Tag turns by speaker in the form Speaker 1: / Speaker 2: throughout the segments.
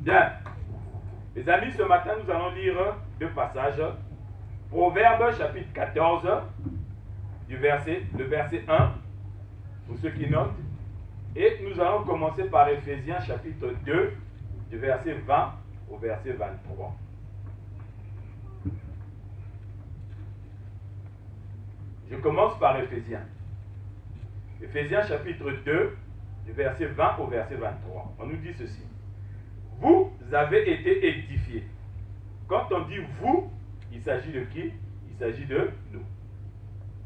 Speaker 1: Bien. Les amis, ce matin, nous allons lire deux passages. Proverbes chapitre 14, le verset 1, pour ceux qui notent. Et nous allons commencer par Ephésiens chapitre 2, du verset 20 au verset 23. Je commence par Ephésiens. Ephésiens chapitre 2, du verset 20 au verset 23. On nous dit ceci. Vous avez été édifiés. Quand on dit vous, il s'agit de qui? Il s'agit de nous.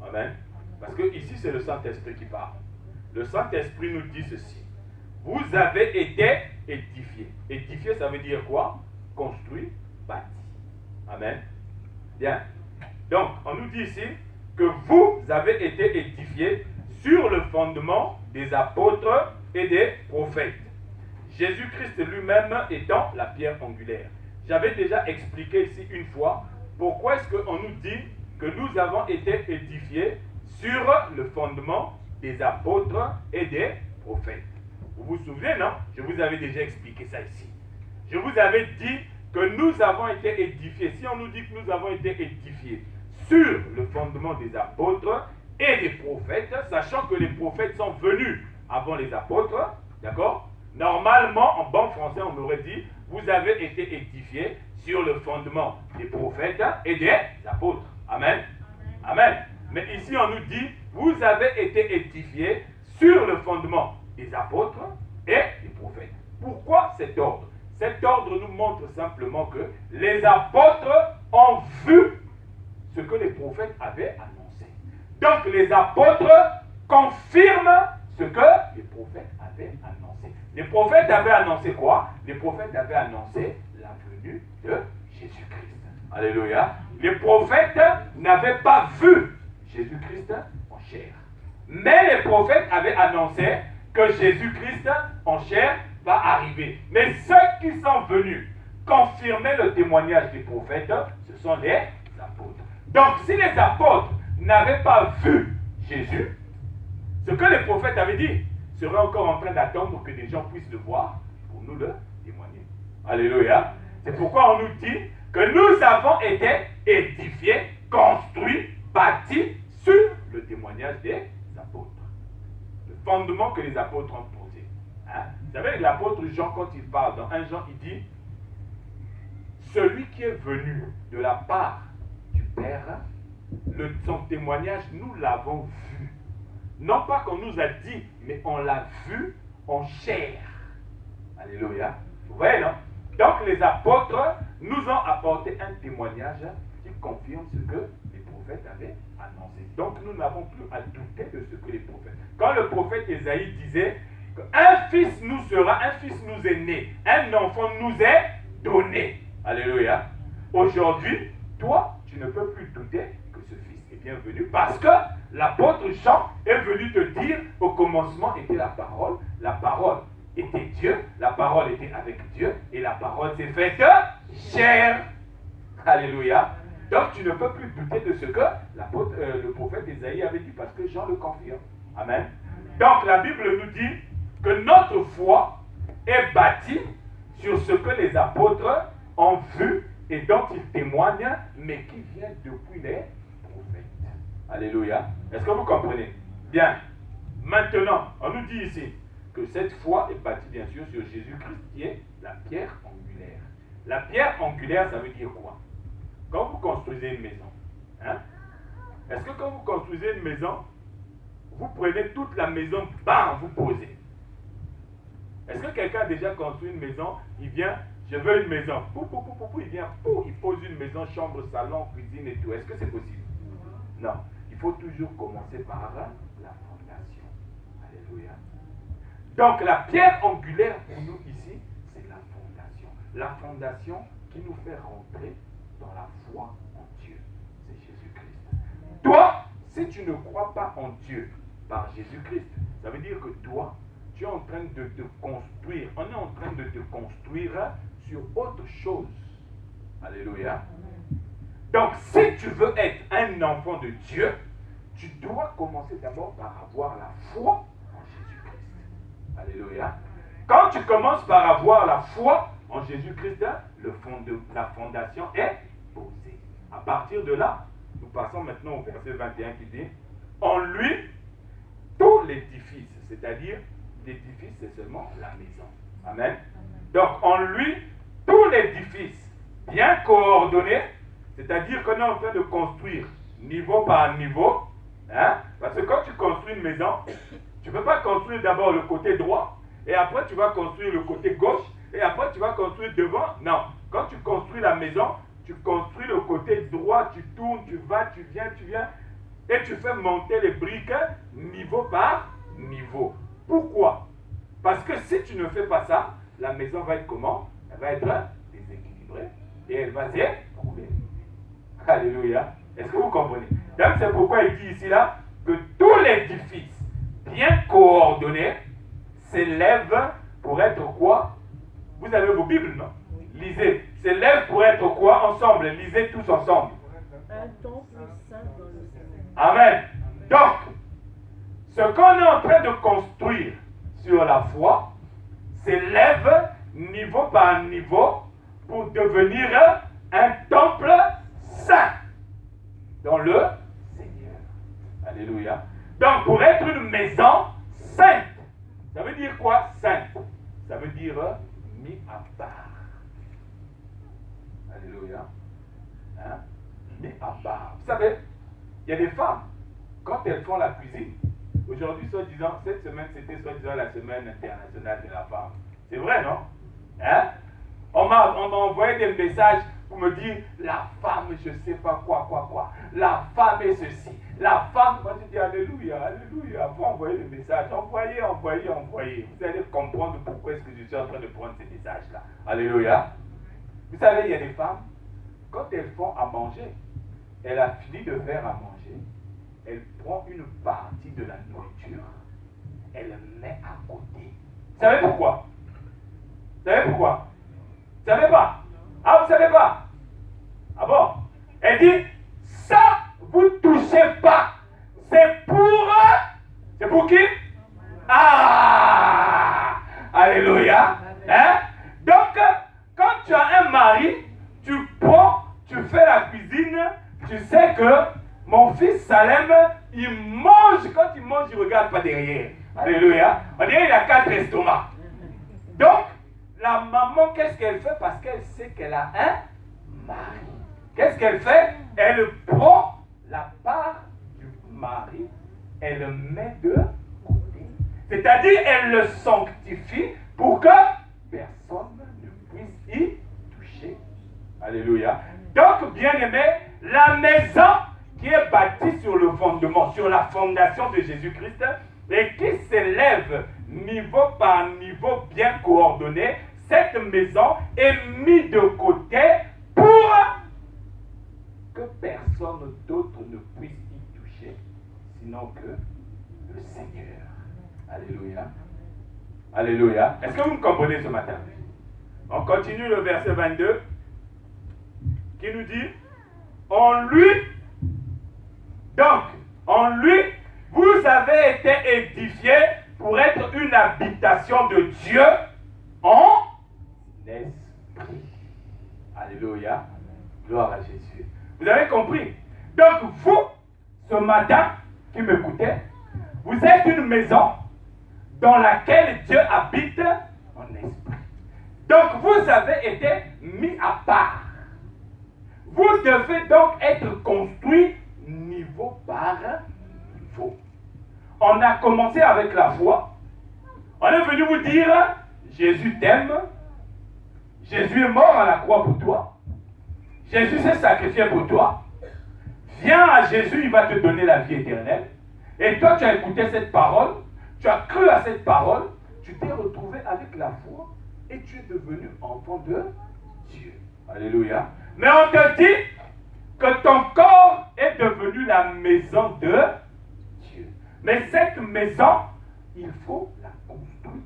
Speaker 1: Amen. Parce que ici, c'est le Saint-Esprit qui parle. Le Saint-Esprit nous dit ceci. Vous avez été édifiés. Édifié, ça veut dire quoi? Construit, bâti. Amen. Bien. Donc, on nous dit ici que vous avez été édifiés sur le fondement des apôtres et des prophètes. Jésus-Christ lui-même étant la pierre angulaire. J'avais déjà expliqué ici une fois pourquoi est-ce qu'on nous dit que nous avons été édifiés sur le fondement des apôtres et des prophètes. Vous vous souvenez, non? Je vous avais déjà expliqué ça ici. Je vous avais dit que nous avons été édifiés. Si on nous dit que nous avons été édifiés sur le fondement des apôtres et des prophètes, sachant que les prophètes sont venus avant les apôtres, d'accord? Normalement, en bon français, on aurait dit, vous avez été édifiés sur le fondement des prophètes et des apôtres. Amen. Amen. Mais ici, on nous dit, vous avez été édifiés sur le fondement des apôtres et des prophètes. Pourquoi cet ordre? Cet ordre nous montre simplement que les apôtres ont vu ce que les prophètes avaient annoncé. Donc, les apôtres confirment ce que les prophètes avaient annoncé. Les prophètes avaient annoncé quoi? Les prophètes avaient annoncé la venue de Jésus-Christ. Alléluia. Les prophètes n'avaient pas vu Jésus-Christ en chair. Mais les prophètes avaient annoncé que Jésus-Christ en chair va arriver. Mais ceux qui sont venus confirmer le témoignage des prophètes, ce sont les apôtres. Donc, si les apôtres n'avaient pas vu Jésus, ce que les prophètes avaient dit serait encore en train d'attendre que des gens puissent le voir pour nous le témoigner. Alléluia. C'est pourquoi on nous dit que nous avons été édifiés, construits, bâtis sur le témoignage des apôtres. Le fondement que les apôtres ont posé. Hein? Vous savez, l'apôtre Jean, quand il parle dans 1 Jean, il dit celui qui est venu de la part du Père, son témoignage, nous l'avons vu. Non pas qu'on nous a dit, mais on l'a vu en chair. Alléluia. Vous voyez, non? Donc les apôtres nous ont apporté un témoignage qui confirme ce que les prophètes avaient annoncé. Donc nous n'avons plus à douter de ce que les prophètes. Quand le prophète Ésaïe disait qu'un fils nous sera, un fils nous est né, un enfant nous est donné. Alléluia. Aujourd'hui, toi, tu ne peux plus douter que ce fils est bienvenu parce que l'apôtre Jean est venu te dire au commencement était la parole était Dieu, la parole était avec Dieu et la parole s'est faite chair. Alléluia. Donc tu ne peux plus douter de ce que le prophète Ésaïe avait dit parce que Jean le confirme. Amen. Donc la Bible nous dit que notre foi est bâtie sur ce que les apôtres ont vu et dont ils témoignent, mais qui vient depuis les prophètes. Alléluia. Est-ce que vous comprenez? Bien. Maintenant, on nous dit ici que cette foi est bâtie bien sûr sur Jésus-Christ qui est la pierre angulaire. La pierre angulaire, ça veut dire quoi? Quand vous construisez une maison, hein, est-ce que quand vous construisez une maison, vous prenez toute la maison, bam, vous posez? Est-ce que quelqu'un a déjà construit une maison, il vient, je veux une maison, il vient, il pose une maison, chambre, salon, cuisine et tout. Est-ce que c'est possible? Non. Il faut toujours commencer par la fondation. Alléluia. Donc la pierre angulaire pour nous ici, c'est la fondation. La fondation qui nous fait rentrer dans la foi en Dieu. C'est Jésus-Christ. Toi, si tu ne crois pas en Dieu par Jésus-Christ, ça veut dire que toi, tu es en train de te construire. On est en train de te construire sur autre chose. Alléluia. Donc, si tu veux être un enfant de Dieu, tu dois commencer d'abord par avoir la foi en Jésus-Christ. Alléluia. Quand tu commences par avoir la foi En Jésus-Christ, la fondation est posée. À partir de là, nous passons maintenant au verset 21 qui dit « En lui, tout l'édifice », c'est-à-dire l'édifice, c'est seulement la maison. Amen. Donc, en lui, tout l'édifice bien coordonné, c'est-à-dire qu'on est en train de construire niveau par niveau, hein? Parce que quand tu construis une maison, tu ne peux pas construire d'abord le côté droit, et après tu vas construire le côté gauche, et après tu vas construire devant. Non, quand tu construis la maison, tu construis le côté droit, tu tournes, tu vas, tu viens, et tu fais monter les briques niveau par niveau. Pourquoi? Parce que si tu ne fais pas ça, la maison va être comment? Elle va être déséquilibrée et elle va s'écrouler. Alléluia. Est-ce que vous comprenez? Donc c'est pourquoi il dit ici là que tout l'édifice bien coordonné s'élève pour être quoi? Vous avez vos Bibles, non? Lisez. S'élève pour être quoi ensemble? Lisez tous ensemble.
Speaker 2: Un temple saint dans le Seigneur.
Speaker 1: Amen. Donc, ce qu'on est en train de construire sur la foi s'élève niveau par niveau pour devenir un temple saint dans le Seigneur. Alléluia. Donc, pour être une maison sainte, ça veut dire quoi, sainte? Ça veut dire mis à part. Alléluia. Hein? Mis à part. Vous savez, il y a des femmes, quand elles font la cuisine, aujourd'hui, soi-disant, cette semaine, c'était soi-disant la semaine internationale de la femme. C'est vrai, non? Hein? On m'a envoyé des messages pour me dire, la femme, je ne sais pas quoi. La femme est ceci. La femme, moi je dis, alléluia, alléluia. Vous envoyez le message. Envoyez. Vous allez comprendre pourquoi est-ce que je suis en train de prendre ces messages-là. Alléluia. Vous savez, il y a des femmes, quand elles font à manger, elle a fini de faire à manger, elle prend une partie de la nourriture, elle met à côté. Vous savez pourquoi? Vous savez pourquoi? Vous savez pas? Ah, vous savez pas? Ah bon? Elle dit, ça, vous touchez pas. C'est pour qui? Ah! Alléluia. Hein? Donc, quand tu as un mari, tu prends, tu fais la cuisine, tu sais que mon fils Salem, il mange, quand il mange, il ne regarde pas derrière. Alléluia. On dirait qu'il a 4 estomacs. Donc, la maman, qu'est-ce qu'elle fait? Parce qu'elle sait qu'elle a un mari. Qu'est-ce qu'elle fait? Elle prend la part du mari, elle le met de côté. C'est-à-dire, elle le sanctifie pour que personne ne puisse y toucher. Alléluia. Donc, bien aimé, la maison qui est bâtie sur le fondement, sur la fondation de Jésus-Christ, et qui s'élève niveau par niveau bien coordonné, cette maison est mise de côté pour que personne d'autre ne puisse y toucher, sinon que le Seigneur. Alléluia. Alléluia. Est-ce que vous me comprenez ce matin? On continue le verset 22 qui nous dit, en lui, donc, en lui, vous avez été édifiés pour être une habitation de Dieu en esprit. Alléluia. Gloire à Jésus. Vous avez compris? Donc, vous, ce matin, qui m'écoutez, vous êtes une maison dans laquelle Dieu habite en esprit. Donc, vous avez été mis à part. Vous devez donc être construit niveau par niveau. On a commencé avec la foi. On est venu vous dire, Jésus t'aime. Jésus est mort à la croix pour toi. Jésus s'est sacrifié pour toi. Viens à Jésus, il va te donner la vie éternelle. Et toi, tu as écouté cette parole, tu as cru à cette parole, tu t'es retrouvé avec la foi et tu es devenu enfant de Dieu. Alléluia. Mais on te dit que ton corps est devenu la maison de Dieu. Mais cette maison, il faut la construire.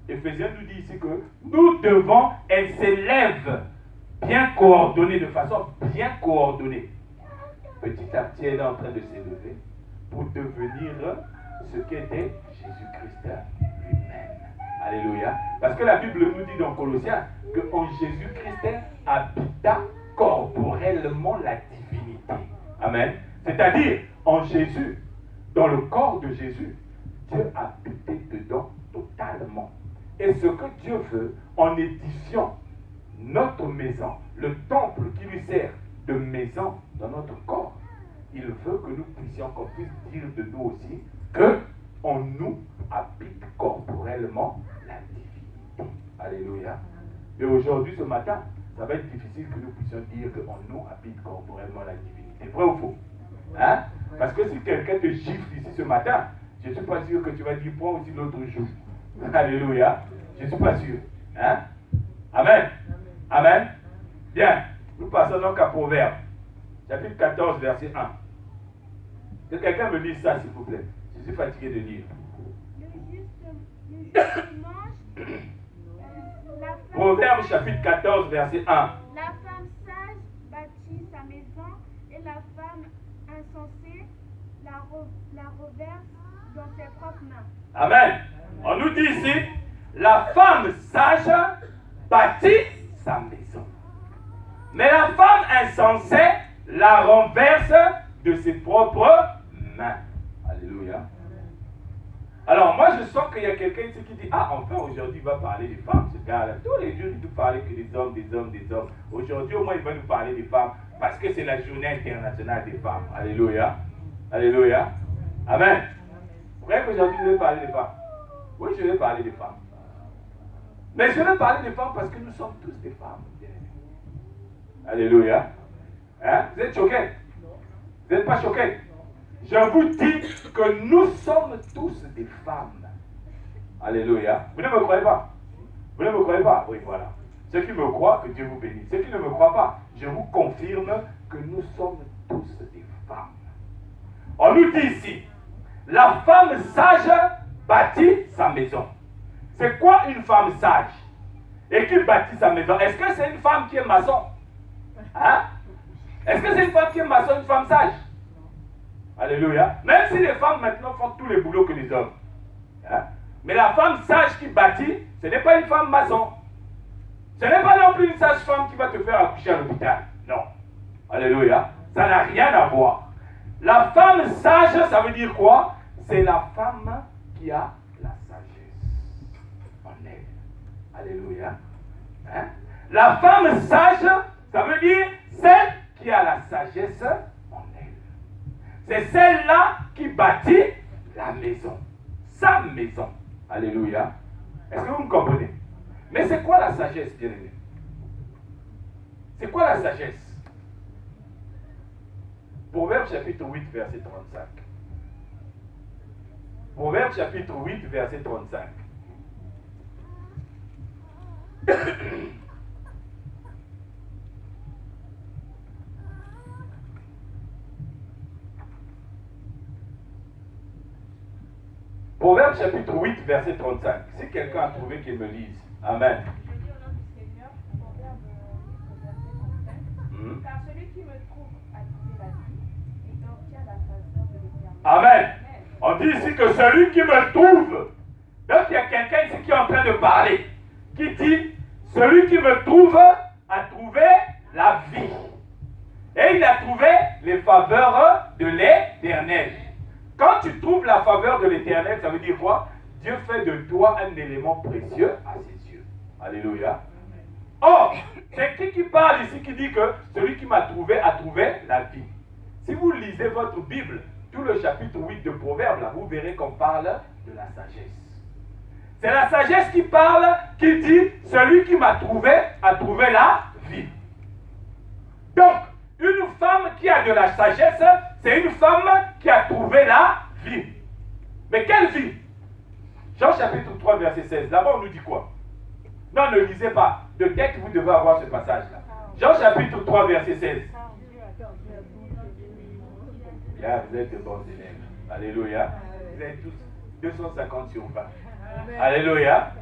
Speaker 1: Éphésiens nous dit ici que nous devons, elle s'élève bien coordonnée, de façon bien coordonnée. Petit à petit, elle est en train de s'élever pour devenir ce qu'était Jésus-Christ lui-même. Alléluia. Parce que la Bible nous dit dans Colossiens qu'en Jésus-Christ habita corporellement la divinité. Amen. C'est-à-dire, en Jésus, dans le corps de Jésus, Dieu habitait dedans totalement. Et ce que Dieu veut, en édifiant notre maison, le temple qui lui sert de maison dans notre corps, il veut que nous puissions, qu'on puisse dire de nous aussi que en nous habite corporellement la divinité. Alléluia. Et aujourd'hui, ce matin, ça va être difficile que nous puissions dire qu'en nous habite corporellement la divinité. Vrai ou faux? Hein? Parce que si quelqu'un te gifle ici ce matin, je ne suis pas sûr que tu vas dire point aussi l'autre jour. Alléluia. Je ne suis pas sûr. Hein? Amen. Amen. Bien. Nous passons donc à Proverbe. Chapitre 14, verset 1. Que quelqu'un me lise ça, s'il vous plaît. Je suis fatigué de lire. Proverbe chapitre 14, verset 1.
Speaker 3: La femme sage bâtit sa maison et la femme insensée la reverse dans ses propres mains.
Speaker 1: Amen. On nous dit ici, la femme sage bâtit sa maison. Mais la femme insensée la renverse de ses propres mains. Alléluia. Alors moi je sens qu'il y a quelqu'un ici qui dit, ah enfin aujourd'hui il va parler des femmes, ce gars-là. Tous les jours il nous parlait que des hommes, des hommes, des hommes. Aujourd'hui au moins il va nous parler des femmes parce que c'est la journée internationale des femmes. Alléluia. Alléluia. Amen. Vous croyez qu'aujourd'hui je vais parler des femmes? Oui, je vais parler des femmes. Mais je vais parler des femmes parce que nous sommes tous des femmes. Alléluia. Hein? Vous êtes choqués? Vous n'êtes pas choqués? Je vous dis que nous sommes tous des femmes. Alléluia. Vous ne me croyez pas? Vous ne me croyez pas? Oui, voilà. Ceux qui me croient, que Dieu vous bénisse. Ceux qui ne me croient pas, je vous confirme que nous sommes tous des femmes. On nous dit ici, la femme sage bâtit sa maison. C'est quoi une femme sage? Et qui bâtit sa maison? Est-ce que c'est une femme qui est maçon? Hein? Est-ce que c'est une femme qui est maçon, une femme sage? Alléluia. Même si les femmes maintenant font tous les boulots que les hommes. Hein? Mais la femme sage qui bâtit, ce n'est pas une femme maçon. Ce n'est pas non plus une sage femme qui va te faire accoucher à l'hôpital. Non. Alléluia. Ça n'a rien à voir. La femme sage, ça veut dire quoi? C'est la femme qui a la sagesse en elle. Alléluia. Hein? La femme sage, ça veut dire celle qui a la sagesse en elle. C'est celle-là qui bâtit la maison. Sa maison. Alléluia. Est-ce que vous me comprenez? Mais c'est quoi la sagesse, bien-aimé? C'est quoi la sagesse? Proverbe chapitre 8, verset 35. Proverbe chapitre 8, verset 35. Proverbe chapitre 8, verset 35. Si quelqu'un a trouvé qu'il me lise. Amen.
Speaker 3: Je dis au nom du Seigneur, Proverbe 8, verset 35. Car celui qui me trouve a trouvé la vie et obtient la faveur de l'Éternel.
Speaker 1: Amen. On dit ici que celui qui me trouve. Donc il y a quelqu'un ici qui est en train de parler. Qui dit, celui qui me trouve a trouvé la vie. Et il a trouvé les faveurs de l'Éternel. Quand tu trouves la faveur de l'Éternel, ça veut dire quoi? Dieu fait de toi un élément précieux à ses yeux. Alléluia. Or, c'est qui parle ici qui dit que celui qui m'a trouvé a trouvé la vie. Si vous lisez votre Bible, tout le chapitre 8 de Proverbes, là, vous verrez qu'on parle de la sagesse. C'est la sagesse qui parle, qui dit, celui qui m'a trouvé a trouvé la vie. Donc, une femme qui a de la sagesse, c'est une femme qui a trouvé la vie. Mais quelle vie? Jean chapitre 3, verset 16. Là-bas, on nous dit quoi? Non, ne lisez pas. De tête, vous devez avoir ce passage-là. Jean chapitre 3, verset 16. Là, vous êtes de bons élèves. Alléluia. Vous êtes tous 250 sur 20. Alléluia.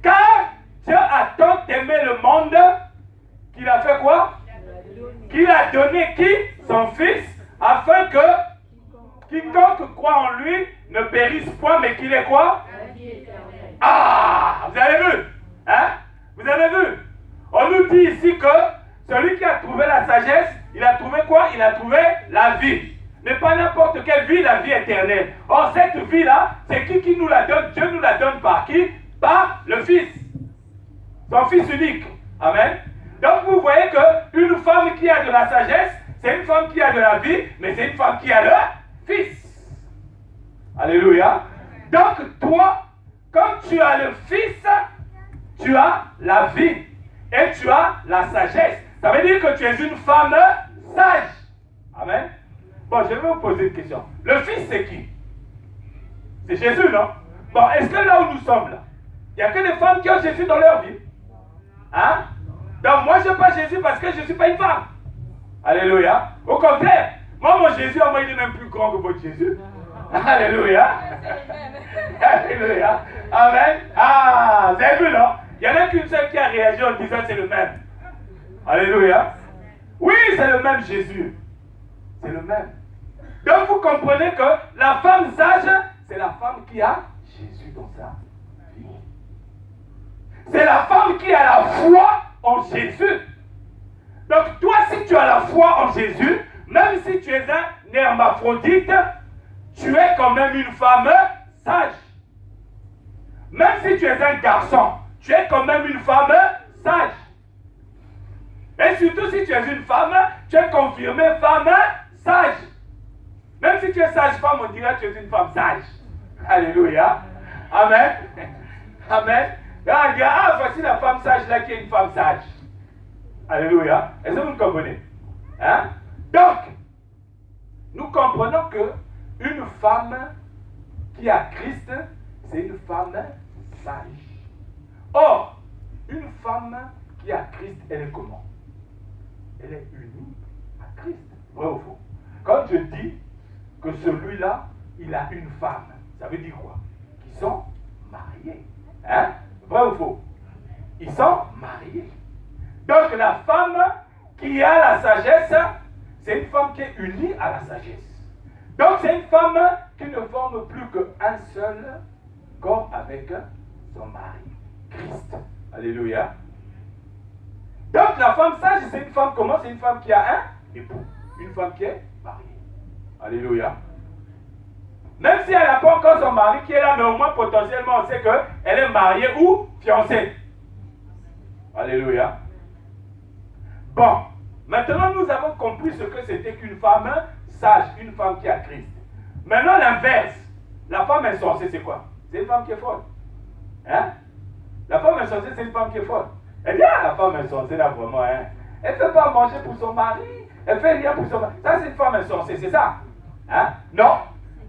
Speaker 1: Car Dieu a tant aimé le monde qu'il a fait quoi? Qu'il a donné qui? Son Fils, afin que quiconque croit en lui ne périsse point, mais qu'il ait quoi? Ah, vous avez vu? Hein? Vous avez vu? On nous dit ici que celui qui a trouvé la sagesse, il a trouvé quoi? Il a trouvé la vie. Mais pas n'importe quelle vie, la vie éternelle. Or, cette vie-là, c'est qui nous la donne? Dieu nous la donne par qui? Par le Fils. Son Fils unique. Amen. Donc, vous voyez qu'une femme qui a de la sagesse, c'est une femme qui a de la vie, mais c'est une femme qui a le Fils. Alléluia. Donc, toi, quand tu as le Fils, tu as la vie. Et tu as la sagesse. Ça veut dire que tu es une femme sage. Amen. Bon, je vais vous poser une question. Le Fils, c'est qui? C'est Jésus, non? Bon, est-ce que là où nous sommes, là, il n'y a que des femmes qui ont Jésus dans leur vie? Hein? Donc, moi, je n'ai pas Jésus parce que je ne suis pas une femme. Alléluia. Au contraire, moi, mon Jésus, moi, il est même plus grand que votre Jésus. Alléluia. Alléluia. Amen. Ah, vous avez vu, non? Il n'y en a qu'une seule qui a réagi en disant c'est le même. Alléluia. Oui, c'est le même Jésus. C'est le même. Donc vous comprenez que la femme sage, c'est la femme qui a Jésus dans sa vie. C'est la femme qui a la foi en Jésus. Donc toi, si tu as la foi en Jésus, même si tu es un hermaphrodite, tu es quand même une femme sage. Même si tu es un garçon, tu es quand même une femme sage. Et surtout si tu es une femme, tu es confirmée femme sage. Même si tu es sage-femme, on dirait que tu es une femme sage. Alléluia. Amen. Amen. Là, on dit, ah, voici la femme sage là qui est une femme sage. Alléluia. Est-ce que vous me comprenez? Hein? Donc, nous comprenons que une femme qui a Christ, c'est une femme sage. Or, une femme qui a Christ, elle est comment? Elle est unie à Christ. Vrai ou faux? Quand je dis que celui-là, il a une femme, ça veut dire quoi? Qu'ils sont mariés. Hein? Vrai ou faux? Ils sont mariés. Donc la femme qui a la sagesse, c'est une femme qui est unie à la sagesse. Donc c'est une femme qui ne forme plus qu'un seul corps avec son mari, Christ. Alléluia. Donc la femme sage, c'est une femme comment? C'est une femme qui a un époux. Une femme qui est mariée. Alléluia. Même si elle n'a pas encore son mari qui est là, mais au moins potentiellement on sait qu'elle est mariée ou fiancée. Alléluia. Bon, maintenant nous avons compris ce que c'était qu'une femme sage, une femme qui a Christ. Maintenant l'inverse, la femme insensée c'est quoi? C'est une femme qui est folle. Hein? La femme insensée c'est une femme qui est folle. Elle dit, ah, la femme insensée là vraiment, hein? Elle ne fait pas manger pour son mari, elle fait rien pour son mari. Ça c'est une femme insensée, c'est ça? Hein? Non.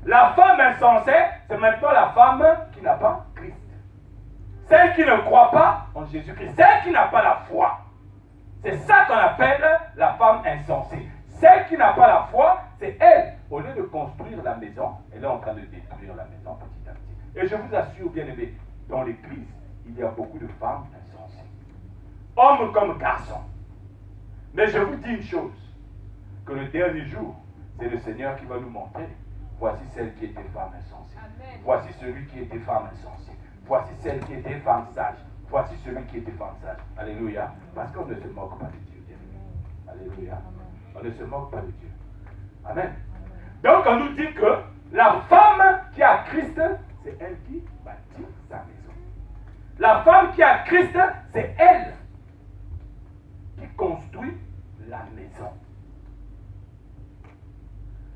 Speaker 1: La femme insensée, c'est maintenant la femme qui n'a pas Christ. Celle qui ne croit pas en Jésus-Christ. Celle qui n'a pas la foi. C'est ça qu'on appelle la femme insensée. Celle qui n'a pas la foi, c'est elle. Au lieu de construire la maison, elle est en train de détruire la maison petit à petit. Et je vous assure, bien aimé, dans l'église, il y a beaucoup de femmes insensées. Hommes comme garçons. Mais je vous dis une chose, que le dernier jour, c'est le Seigneur qui va nous montrer. Voici celle qui était femme insensée. Amen. Voici celui qui était femme insensée. Voici celle qui était femme sage. Voici celui qui était femme sage. Alléluia. Parce qu'on ne se moque pas de Dieu. Alléluia. On ne se moque pas de Dieu. Amen. Donc on nous dit que la femme qui a Christ, c'est elle qui bâtit sa maison. La femme qui a Christ, c'est elle qui construit la maison.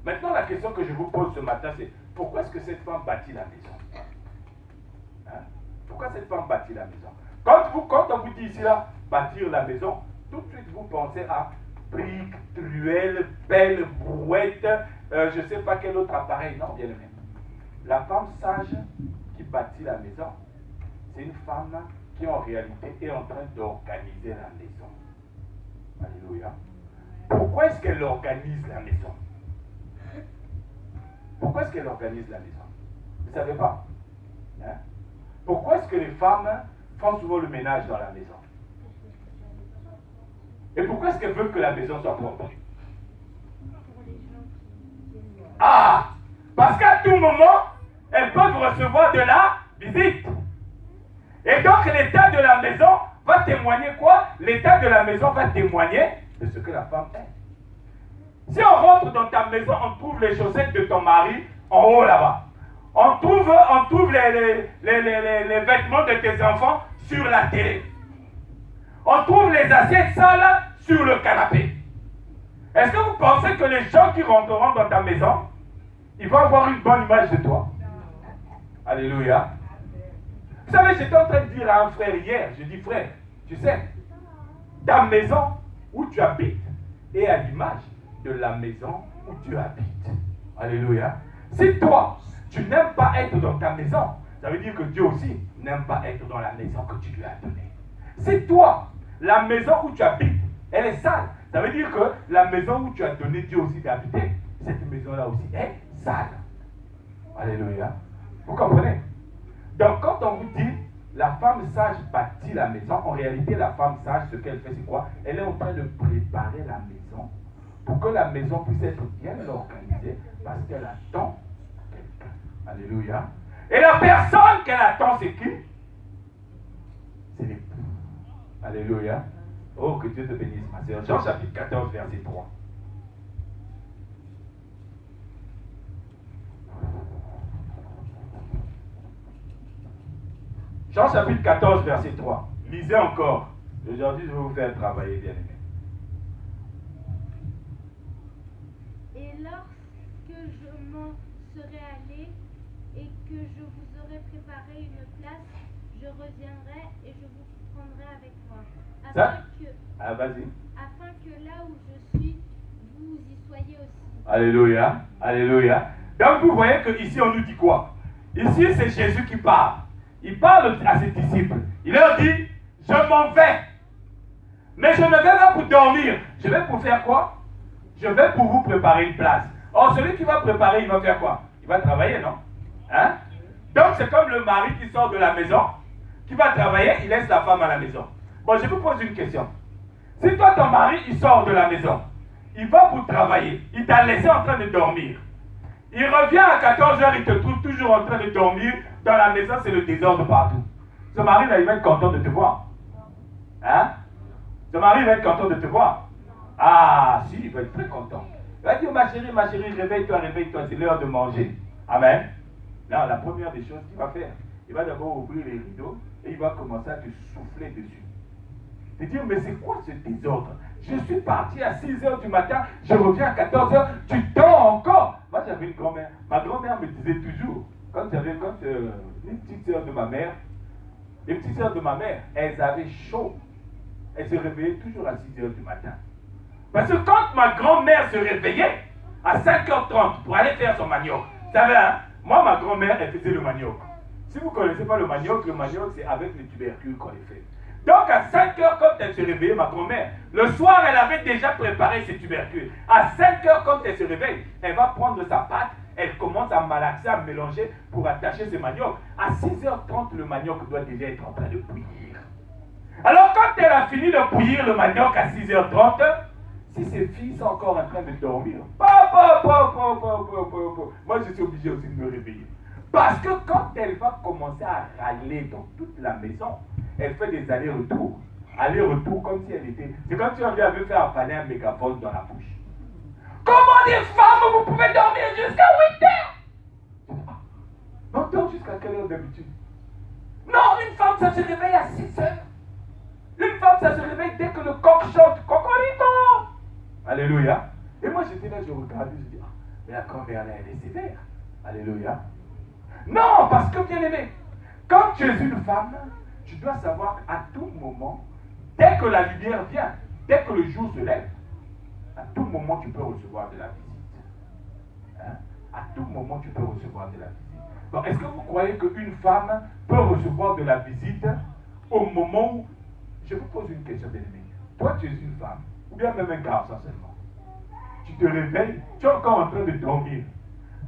Speaker 1: Maintenant, la question que je vous pose ce matin, c'est pourquoi est-ce que cette femme bâtit la maison? Hein? Pourquoi cette femme bâtit la maison? Quand on vous dit ici, là, bâtir la maison, tout de suite vous pensez à briques, truelles, pelles, brouettes, je ne sais pas quel autre appareil. Non, bien aimé. La femme sage qui bâtit la maison, c'est une femme qui en réalité est en train d'organiser la maison. Alléluia. Pourquoi est-ce qu'elle organise la maison? Pourquoi est-ce qu'elle organise la maison? Vous ne savez pas? Hein? Pourquoi est-ce que les femmes font souvent le ménage dans la maison? Et pourquoi est-ce qu'elles veulent que la maison soit propre? Ah! Parce qu'à tout moment, elles peuvent recevoir de la visite. Et donc l'état de la maison va témoigner quoi? L'état de la maison va témoigner de ce que la femme est. Si on rentre dans ta maison, on trouve les chaussettes de ton mari en haut là-bas. On trouve les vêtements de tes enfants sur la télé. On trouve les assiettes sales sur le canapé. Est-ce que vous pensez que les gens qui rentreront dans ta maison, ils vont avoir une bonne image de toi? Alléluia. Vous savez, j'étais en train de dire à un frère hier, je dis frère, tu sais, ta maison où tu habites est à l'image de la maison où tu habites. Alléluia. Si toi, tu n'aimes pas être dans ta maison, ça veut dire que Dieu aussi n'aime pas être dans la maison que tu lui as donnée. Si toi, la maison où tu habites, elle est sale, ça veut dire que la maison où tu as donné Dieu aussi d'habiter, cette maison-là aussi est sale. Alléluia. Vous comprenez? Donc quand on vous dit la femme sage bâtit la maison, en réalité la femme sage, ce qu'elle fait c'est quoi? Elle est en train de préparer la maison pour que la maison puisse être bien organisée parce qu'elle attend quelqu'un. Alléluia. Et la personne qu'elle attend c'est qui? C'est l'époux. Alléluia. Oh, que Dieu te bénisse ma soeur. Jean chapitre 14 verset 3. Jean chapitre 14, verset 3. Lisez encore. Aujourd'hui, je vais vous faire travailler, bien aimé.
Speaker 3: Et lorsque je m'en serai allé et que je vous aurai préparé une place, je reviendrai et je vous prendrai avec moi. Afin que là où je suis, vous y soyez aussi. Alléluia.
Speaker 1: Alléluia. Donc vous voyez qu'ici, on nous dit quoi? Ici, c'est Jésus qui parle. Il parle à ses disciples. Il leur dit, je m'en vais. Mais je ne vais pas pour dormir. Je vais pour faire quoi? Je vais pour vous préparer une place. Or, celui qui va préparer, il va faire quoi? Il va travailler, non? Hein? Donc, c'est comme le mari qui sort de la maison, qui va travailler, il laisse la femme à la maison. Bon, je vous pose une question. Si toi, ton mari, il sort de la maison, il va pour travailler, il t'a laissé en train de dormir. Il revient à 14h, il te trouve toujours en train de dormir. Dans la maison, c'est le désordre partout. Ce mari, là, il va être content de te voir. Hein? Ce mari va être content de te voir. Ah, si, il va être très content. Il va dire, ma chérie, réveille-toi, c'est l'heure de manger. Amen. Là, la première des choses qu'il va faire, il va d'abord ouvrir les rideaux et il va commencer à te souffler dessus. Te dire, mais c'est quoi ce désordre? Je suis parti à 6h du matin, je reviens à 14h, tu dors encore. Moi, j'avais une grand-mère. Ma grand-mère me disait toujours, quand les petites sœurs de ma mère, elles avaient chaud. Elles se réveillaient toujours à 6h du matin. Parce que quand ma grand-mère se réveillait, à 5h30 pour aller faire son manioc, vous savez, hein, moi, ma grand-mère, elle faisait le manioc. Si vous ne connaissez pas le manioc, c'est avec les tubercules qu'on les fait. Donc à 5h, quand elle se réveillait, ma grand-mère, le soir, elle avait déjà préparé ses tubercules. À 5h, quand elle se réveille, elle va prendre sa pâte, elle commence à malaxer, à mélanger pour attacher ses maniocs. À 6h30, le manioc doit déjà être en train de bouillir. Alors quand elle a fini de bouillir le manioc à 6h30, si ses filles sont encore en train de dormir, moi je suis obligé aussi de me réveiller. Parce que quand elle va commencer à râler dans toute la maison, elle fait des allers-retours. Allers-retours comme si elle était... C'est comme si on lui avait fait avaler un mégaphone dans la bouche. Comment des femmes, vous pouvez dormir jusqu'à 8h? On dort jusqu'à quelle heure d'habitude? Non, une femme, ça se réveille à 6h. Une femme, ça se réveille dès que le coq chante. Cocorico! Alléluia. Et moi, j'étais là, je regardais, je dis, ah, mais la grand-mère, elle est sévère. Alléluia. Non, parce que, bien aimé, quand tu es une femme, tu dois savoir qu'à tout moment, dès que la lumière vient, dès que le jour se lève, à tout moment, tu peux recevoir de la visite. Hein? À tout moment, tu peux recevoir de la visite. Donc, est-ce que vous croyez qu'une femme peut recevoir de la visite au moment où... Je vous pose une question, bien aimé. Toi, tu es une femme, ou bien même un garçon seulement. Tu te réveilles, tu es encore en train de dormir.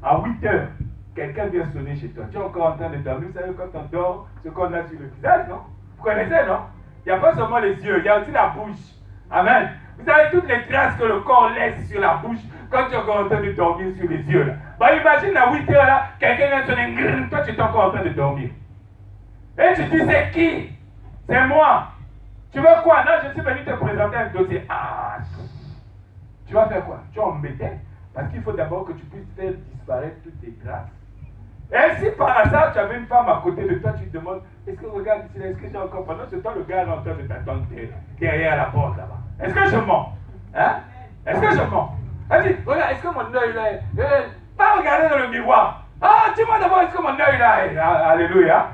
Speaker 1: À 8h, quelqu'un vient sonner chez toi. Tu es encore en train de dormir. Vous savez, quand on dort, ce qu'on a sur le visage, non? Vous connaissez, non? Il n'y a pas seulement les yeux, il y a aussi la bouche. Amen. Vous savez toutes les traces que le corps laisse sur la bouche quand tu es encore en train de dormir sur les yeux. Là. Bah, imagine à 8h, là, quelqu'un vient sonner, toi, tu es encore en train de dormir. Et tu dis, c'est qui? C'est moi. Tu veux quoi? Non, je suis venu te présenter un dossier. Ah, tu vas faire quoi? Tu vas embêter? Parce qu'il faut d'abord que tu puisses faire disparaître toutes tes grâces. Et si par hasard tu avais une femme à côté de toi, tu te demandes, est-ce que regarde ici, est-ce que j'ai encore pendant ce temps, le gars est en train de t'attendre derrière la porte là-bas. Est-ce que je mens? Hein? Est-ce que je mens? Elle dit, regarde, est-ce que mon œil là est... Pas regarder dans le miroir. Ah, dis-moi d'abord, est-ce que mon œil là est... Alléluia.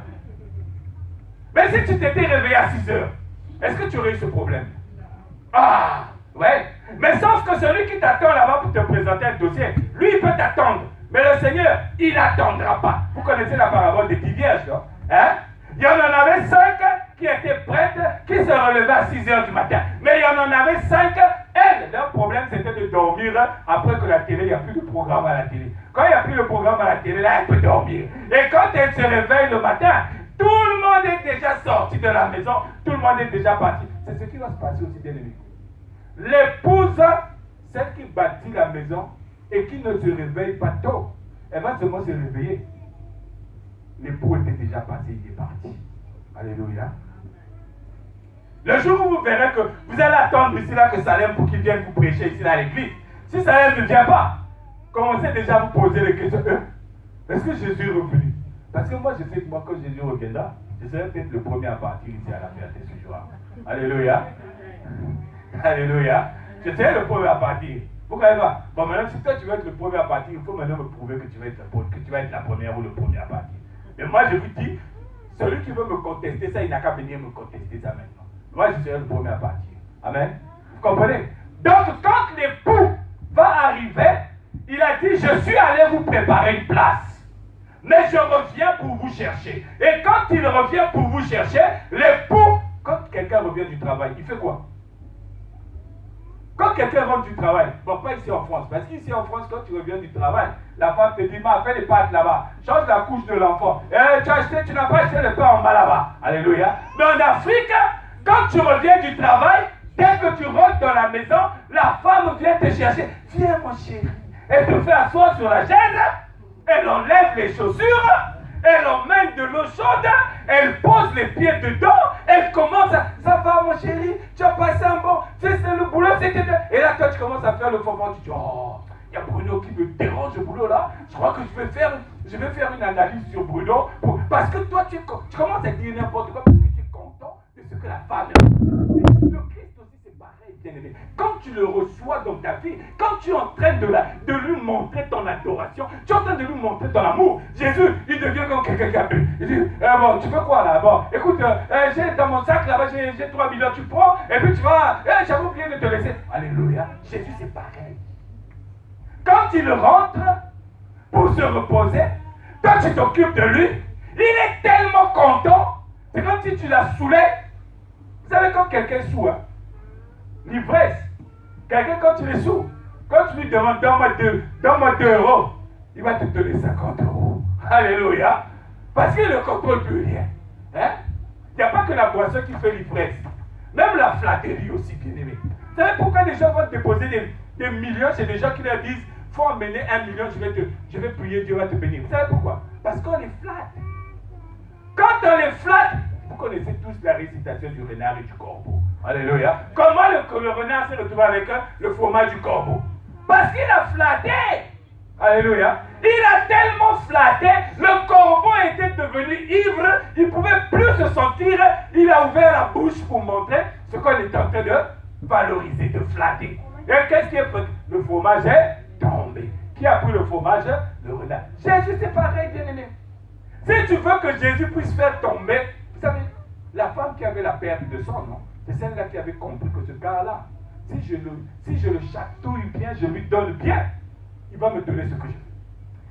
Speaker 1: Mais si tu t'étais réveillé à 6 heures, est-ce que tu aurais eu ce problème? Ah, ouais. Mais sauf que celui qui t'attend là-bas pour te présenter un dossier, lui, il peut t'attendre. Mais le Seigneur, il n'attendra pas. Vous connaissez la parabole des 10 vierges, non? Hein? Il y en avait 5 qui étaient prêtes, qui se relevaient à 6 heures du matin. Mais il y en avait 5, elles, leur problème c'était de dormir après que la télé, il n'y a plus de programme à la télé. Quand il n'y a plus de programme à la télé, là, elle peut dormir. Et quand elle se réveille le matin, tout le monde est déjà sorti de la maison, tout le monde est déjà parti. C'est ce qui va se passer aussi, bien aimé. L'épouse, celle qui bâtit la maison et qui ne se réveille pas tôt, elle va seulement se réveiller. L'époux était déjà passé, il est parti. Alléluia. Le jour où vous verrez que vous allez attendre ici là que Salem pour qu'il vienne vous prêcher ici là à l'église. Si Salem ne vient pas, commencez déjà à vous poser les questions. Est-ce que Jésus est revenu? Parce que moi je sais que moi quand Jésus reviendra, je serai peut-être le premier à partir ici à la fierté ce jour. Alléluia. Alléluia. Je serai le premier à partir. Vous comprenez pas? Bon, maintenant, si toi tu veux être le premier à partir, il faut maintenant me prouver que tu vas être la première ou le premier à partir. Mais moi, je vous dis, celui qui veut me contester ça, il n'a qu'à venir me contester ça maintenant. Moi, je serai le premier à partir. Amen. Vous comprenez? Donc, quand l'époux va arriver, il a dit, je suis allé vous préparer une place. Mais je reviens pour vous chercher. Et quand il revient pour vous chercher, l'époux, quand quelqu'un revient du travail, il fait quoi? Quand quelqu'un rentre du travail, bon, pas ici en France, parce qu'ici en France, quand tu reviens du travail, la femme te dit, fais les pâtes là-bas, change la couche de l'enfant. Tu n'as pas acheté le pain en bas là-bas. Alléluia. Mais en Afrique, quand tu reviens du travail, dès que tu rentres dans la maison, la femme vient te chercher. Viens mon chéri. Elle te fait asseoir sur la chaise, elle enlève les chaussures, elle emmène de l'eau chaude, elle pose les pieds dedans, elle commence à... Ça va mon chéri, tu as passé un bon... C'est le boulot, c'était bien. Et là, toi, tu commences à faire le fort, tu dis, oh, il y a Bruno qui me dérange le boulot là. Je crois que je vais faire une analyse sur Bruno. Parce que toi, tu commences à dire n'importe quoi parce que tu es content de ce que la femme a. Le Christ aussi, c'est pareil, bien aimé. Quand tu le reçois dans ta vie, quand tu es en train de lui montrer ton adoration, tu es en train de lui montrer ton amour, Jésus, il devient comme quelqu'un qui a bu. Il dit, bon, tu veux quoi là? Bon, écoute, j'ai dans mon sac là-bas, j'ai 3 millions, tu prends, et puis tu vas, j'avais oublié de te laisser. Alléluia. Jésus, c'est pareil. Quand il rentre pour se reposer, toi tu t'occupes de lui, il est tellement content, c'est comme si tu l'as saoulé. Vous savez quand quelqu'un est saoul, hein? L'ivresse. Quelqu'un quand tu es saoul, quand tu lui demandes donne-moi 2 euros, il va te donner 50 euros. Alléluia. Parce qu'il ne contrôle plus rien. Hein? Il n'y a pas que la boisson qui fait l'ivresse. Même la flatterie aussi, bien aimé. Vous savez pourquoi les gens vont déposer des millions chez des gens qui leur disent faut emmener 1 million, je vais prier, Dieu va te bénir. Vous savez pourquoi? Parce qu'on les flatte. Quand on les flatte, vous connaissez tous la récitation du renard et du corbeau. Alléluia. Comment le renard s'est retrouvé avec le fromage du corbeau? Parce qu'il a flatté. Alléluia. Il a tellement flatté, le corbeau était devenu ivre, il ne pouvait plus se sentir, il a ouvert la bouche pour montrer ce qu'on est en train de valoriser, de flatter. Et qu'est-ce qui est fait? Le fromage est tombé. Qui a pris le fromage? Le renard. Jésus, c'est pareil, bien aimé. Si tu veux que Jésus puisse faire tomber, vous savez, la femme qui avait la perte de sang, non? C'est celle-là qui avait compris que ce gars-là, si je le chatouille bien, je lui donne bien, il va me donner ce que je veux.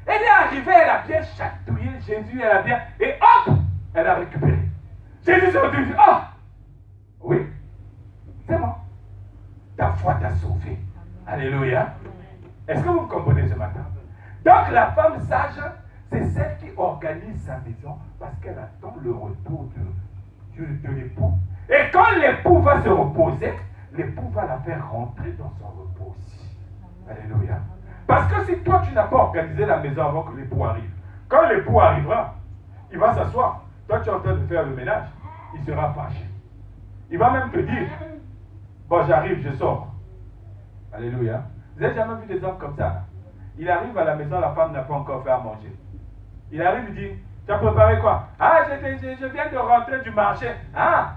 Speaker 1: Elle est arrivée, elle a bien chatouillé Jésus, elle a bien, et hop, elle a récupéré. Jésus s'est retenu, dit, ah, oui, c'est bon. Ta foi t'a sauvé. Alléluia. Est-ce que vous me comprenez ce matin? Donc la femme sage, c'est celle qui organise sa maison parce qu'elle attend le retour de l'époux. Et quand l'époux va se reposer, l'époux va la faire rentrer dans son repos aussi. Alléluia. Parce que si toi tu n'as pas organisé la maison avant que l'époux arrive, quand l'époux arrivera, il va s'asseoir. toi tu es en train de faire le ménage, il sera fâché. Il va même te dire, bon j'arrive, je sors. Alléluia. Vous n'avez jamais vu des hommes comme ça? Il arrive à la maison, la femme n'a pas encore fait à manger. Il arrive, il dit, tu as préparé quoi? Ah, je viens de rentrer du marché. Ah,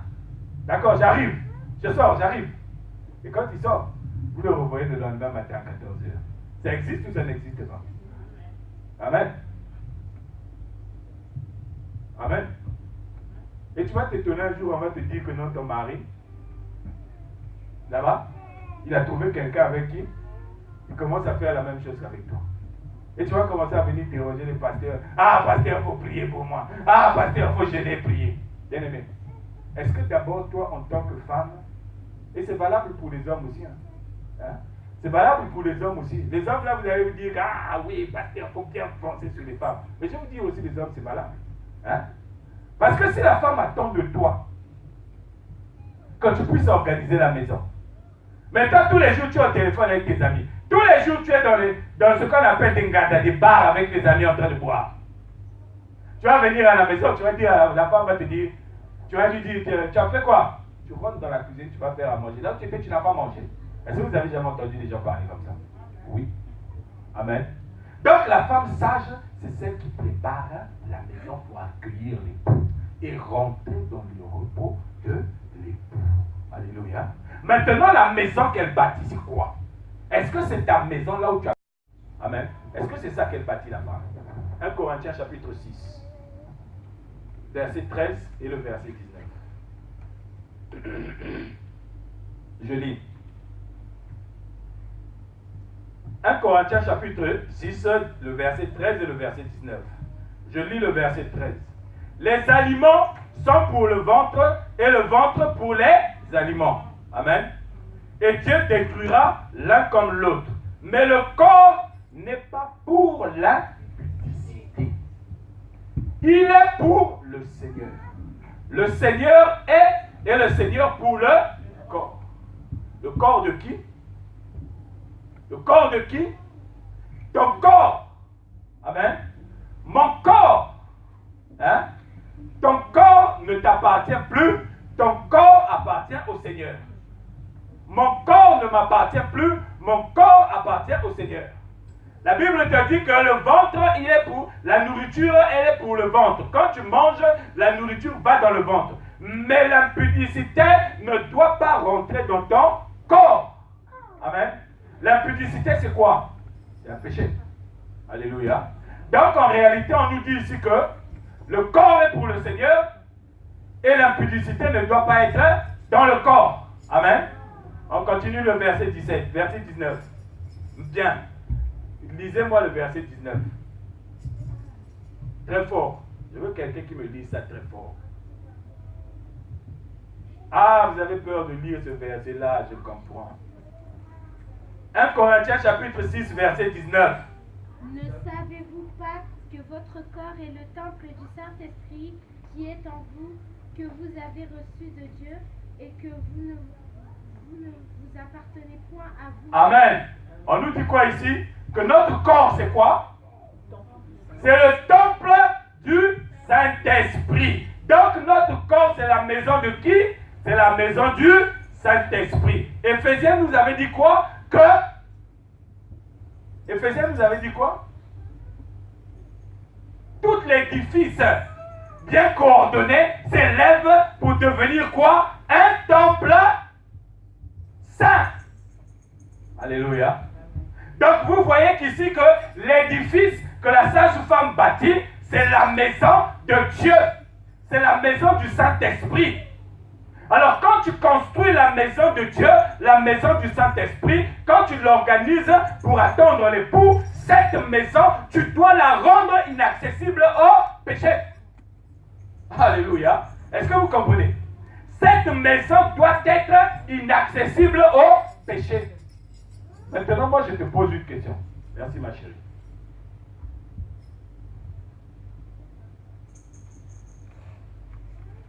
Speaker 1: d'accord, j'arrive. Je sors, j'arrive. Et quand il sort, vous le revoyez le lendemain matin à 14h. Ça existe ou ça n'existe pas? Amen. Amen. Et tu vas t'étonner un jour, on va te dire que non, ton mari, là-bas, il a trouvé quelqu'un avec qui il commence à faire la même chose qu'avec toi. Et tu vas commencer à venir interroger les pasteurs. Ah, pasteur, il faut prier pour moi. Ah, pasteur, il faut jeûner, prier. Bien aimé, est-ce que d'abord, toi, en tant que femme, et c'est valable pour les hommes aussi, hein? C'est valable pour les hommes aussi. Les hommes, là, vous allez vous dire, ah oui, pasteur, il faut bien foncer sur les femmes. Mais je vais vous dire aussi, les hommes, c'est valable. Hein? Parce que si la femme attend de toi que tu puisses organiser la maison, maintenant, tous les jours, tu es au téléphone avec tes amis. Tous les jours, tu es dans ce qu'on appelle des ngada, des bars avec tes amis en train de boire. Tu vas venir à la maison, tu vas dire, la femme va te dire, tu vas lui dire, tu as fait quoi? Tu rentres dans la cuisine, tu vas faire à manger. Là où tu étais, tu n'as pas mangé. Est-ce que vous avez jamais entendu des gens parler comme ça? Oui. Amen. Donc la femme sage, c'est celle qui prépare la maison pour accueillir l'époux et rentrer dans le repos de l'époux. Alléluia. Maintenant, la maison qu'elle bâtit, c'est quoi? Est-ce que c'est ta maison là où tu as... Amen. Est-ce que c'est ça qu'elle bâtit là-bas? 1 Corinthiens chapitre 6, verset 13 et le verset 19. Je lis. 1 Corinthiens chapitre 6, le verset 13 et le verset 19. Je lis le verset 13. Les aliments sont pour le ventre et le ventre pour les aliments. Amen. Et Dieu détruira l'un comme l'autre. Mais le corps n'est pas pour l'impudicité. Il est pour le Seigneur. Le Seigneur est, et le Seigneur pour le corps. Le corps de qui? Le corps de qui? Ton corps. Amen. Mon corps. Hein? Ton corps ne t'appartient plus. Ton corps appartient au Seigneur. Mon corps ne m'appartient plus. Mon corps appartient au Seigneur. La Bible te dit que le ventre, il est pour... La nourriture, elle est pour le ventre. Quand tu manges, la nourriture va dans le ventre. Mais l'impudicité ne doit pas rentrer dans ton corps. Amen. L'impudicité, c'est quoi? C'est un péché. Alléluia. Donc, en réalité, on nous dit ici que le corps est pour le Seigneur et l'impudicité ne doit pas être dans le corps. Amen. On continue le verset 17, verset 19. Bien. Lisez-moi le verset 19. Très fort. Je veux quelqu'un qui me lise ça très fort. Ah, vous avez peur de lire ce verset-là, je comprends. 1 Corinthiens chapitre 6, verset 19.
Speaker 3: Ne savez-vous pas que votre corps est le temple du Saint-Esprit qui est en vous, que vous avez reçu de Dieu et que vous ne vous appartenez point à vous?
Speaker 1: Amen. On nous dit quoi ici? Que notre corps, c'est quoi? C'est le temple du Saint-Esprit. Donc notre corps, c'est la maison de qui? C'est la maison du Saint-Esprit. Éphésiens nous avait dit quoi? Éphésiens nous avait dit quoi? Tout l'édifice bien coordonné s'élève pour devenir quoi? Un temple saint. Alléluia. Donc vous voyez qu'ici que l'édifice que la sage-femme bâtit, c'est la maison de Dieu. C'est la maison du Saint-Esprit. Alors quand tu construis la maison de Dieu, la maison du Saint-Esprit, quand tu l'organises pour attendre l'époux, cette maison, tu dois la rendre inaccessible au péché. Alléluia. Est-ce que vous comprenez? Cette maison doit être inaccessible au péché. Maintenant, moi, je te pose une question. Merci, ma chérie.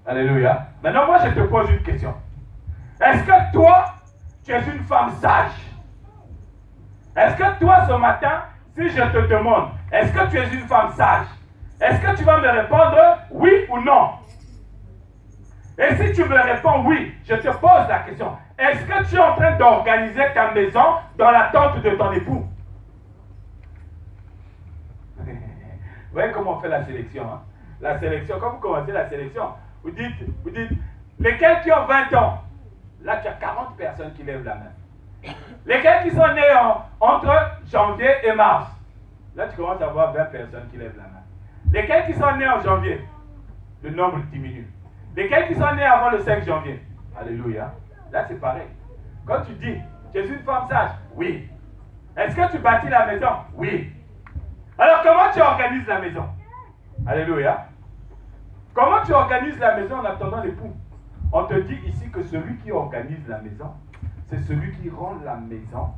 Speaker 1: Alléluia. Maintenant, moi, je te pose une question. Est-ce que toi, tu es une femme sage? Est-ce que toi, ce matin, si je te demande, est-ce que tu es une femme sage? Est-ce que tu vas me répondre oui ou non? Et si tu me réponds oui, je te pose la question. Est-ce que tu es en train d'organiser ta maison dans l'attente de ton époux? Vous voyez comment on fait la sélection, hein? La sélection, quand vous commencez la sélection, vous dites, lesquels qui ont 20 ans? Là, tu as 40 personnes qui lèvent la main. Lesquels qui sont nés entre janvier et mars? Là, tu commences à voir 20 personnes qui lèvent la main. Lesquels qui sont nés en janvier? Le nombre diminue. Lesquels qui sont nés avant le 5 janvier? Alléluia. Là, c'est pareil. Quand tu dis, tu es une femme sage? Oui. Est-ce que tu bâtis la maison? Oui. Alors, comment tu organises la maison? Alléluia. Comment tu organises la maison en attendant l'époux? On te dit ici que celui qui organise la maison, c'est celui qui rend la maison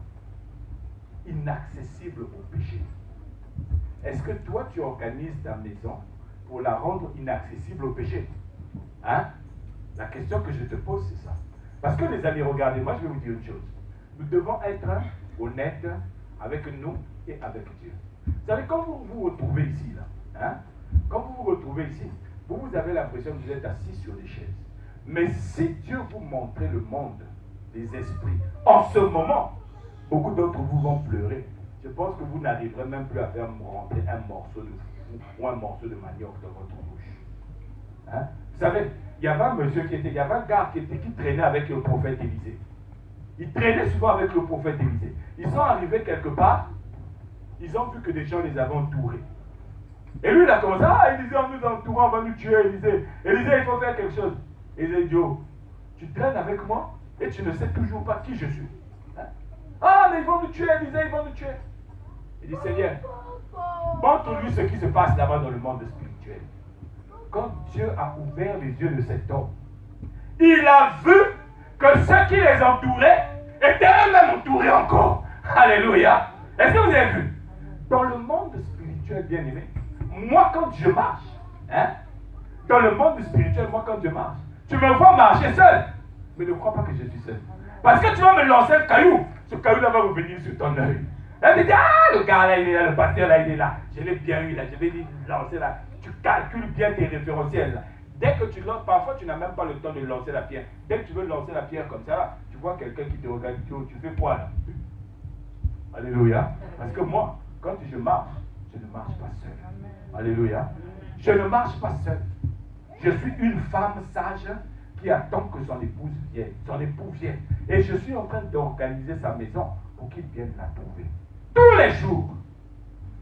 Speaker 1: inaccessible au péché. Est-ce que toi, tu organises ta maison pour la rendre inaccessible au péché? Hein? La question que je te pose, c'est ça. Parce que les amis, regardez, moi je vais vous dire une chose. Nous devons être honnêtes avec nous et avec Dieu. Vous savez, quand vous vous retrouvez ici, là, hein? Quand vous vous retrouvez ici, vous avez l'impression que vous êtes assis sur des chaises. Mais si Dieu vous montrait le monde des esprits, en ce moment, beaucoup d'entre vous vont pleurer. Je pense que vous n'arriverez même plus à faire rentrer un morceau de fou ou un morceau de manioc dans votre bouche. Hein? Vous savez, il y avait un monsieur il y avait un gars qui traînait avec le prophète Élisée. Il traînait souvent avec le prophète Élisée. Ils sont arrivés quelque part, ils ont vu que des gens les avaient entourés. Et lui, il a commencé, Élisée, on nous entoure, on va nous tuer, Élisée. Élisée, il faut faire quelque chose. Élisée dit, oh, tu traînes avec moi et tu ne sais toujours pas qui je suis. Hein? Ah, mais ils vont nous tuer, Élisée, ils vont nous tuer. Il dit, Seigneur, montre-lui ce qui se passe là-bas dans le monde spirituel. Quand Dieu a ouvert les yeux de cet homme, il a vu que ceux qui les entouraient étaient eux-mêmes entourés encore. Alléluia. Est-ce que vous avez vu? Dans le monde spirituel, bien aimé, moi quand je marche, hein, dans le monde spirituel, moi quand je marche, tu me vois marcher seul, mais ne crois pas que je suis seul. Parce que tu vas me lancer un caillou, ce caillou-là va revenir sur ton œil. Elle me dit, le gars là, il est là, le pasteur là, il est là. Je l'ai bien eu là, je vais lancer là. Tu calcules bien tes référentiels là. Dès que tu lances, parfois tu n'as même pas le temps de lancer la pierre. Dès que tu veux lancer la pierre comme ça, là, tu vois quelqu'un qui te regarde, tu fais quoi là? Alléluia. Parce que moi, quand je marche, je ne marche pas seul. Alléluia. Je ne marche pas seul. Je suis une femme sage qui attend que son épouse vienne, son époux vienne. Et je suis en train d'organiser sa maison pour qu'il vienne la trouver. Tous les jours.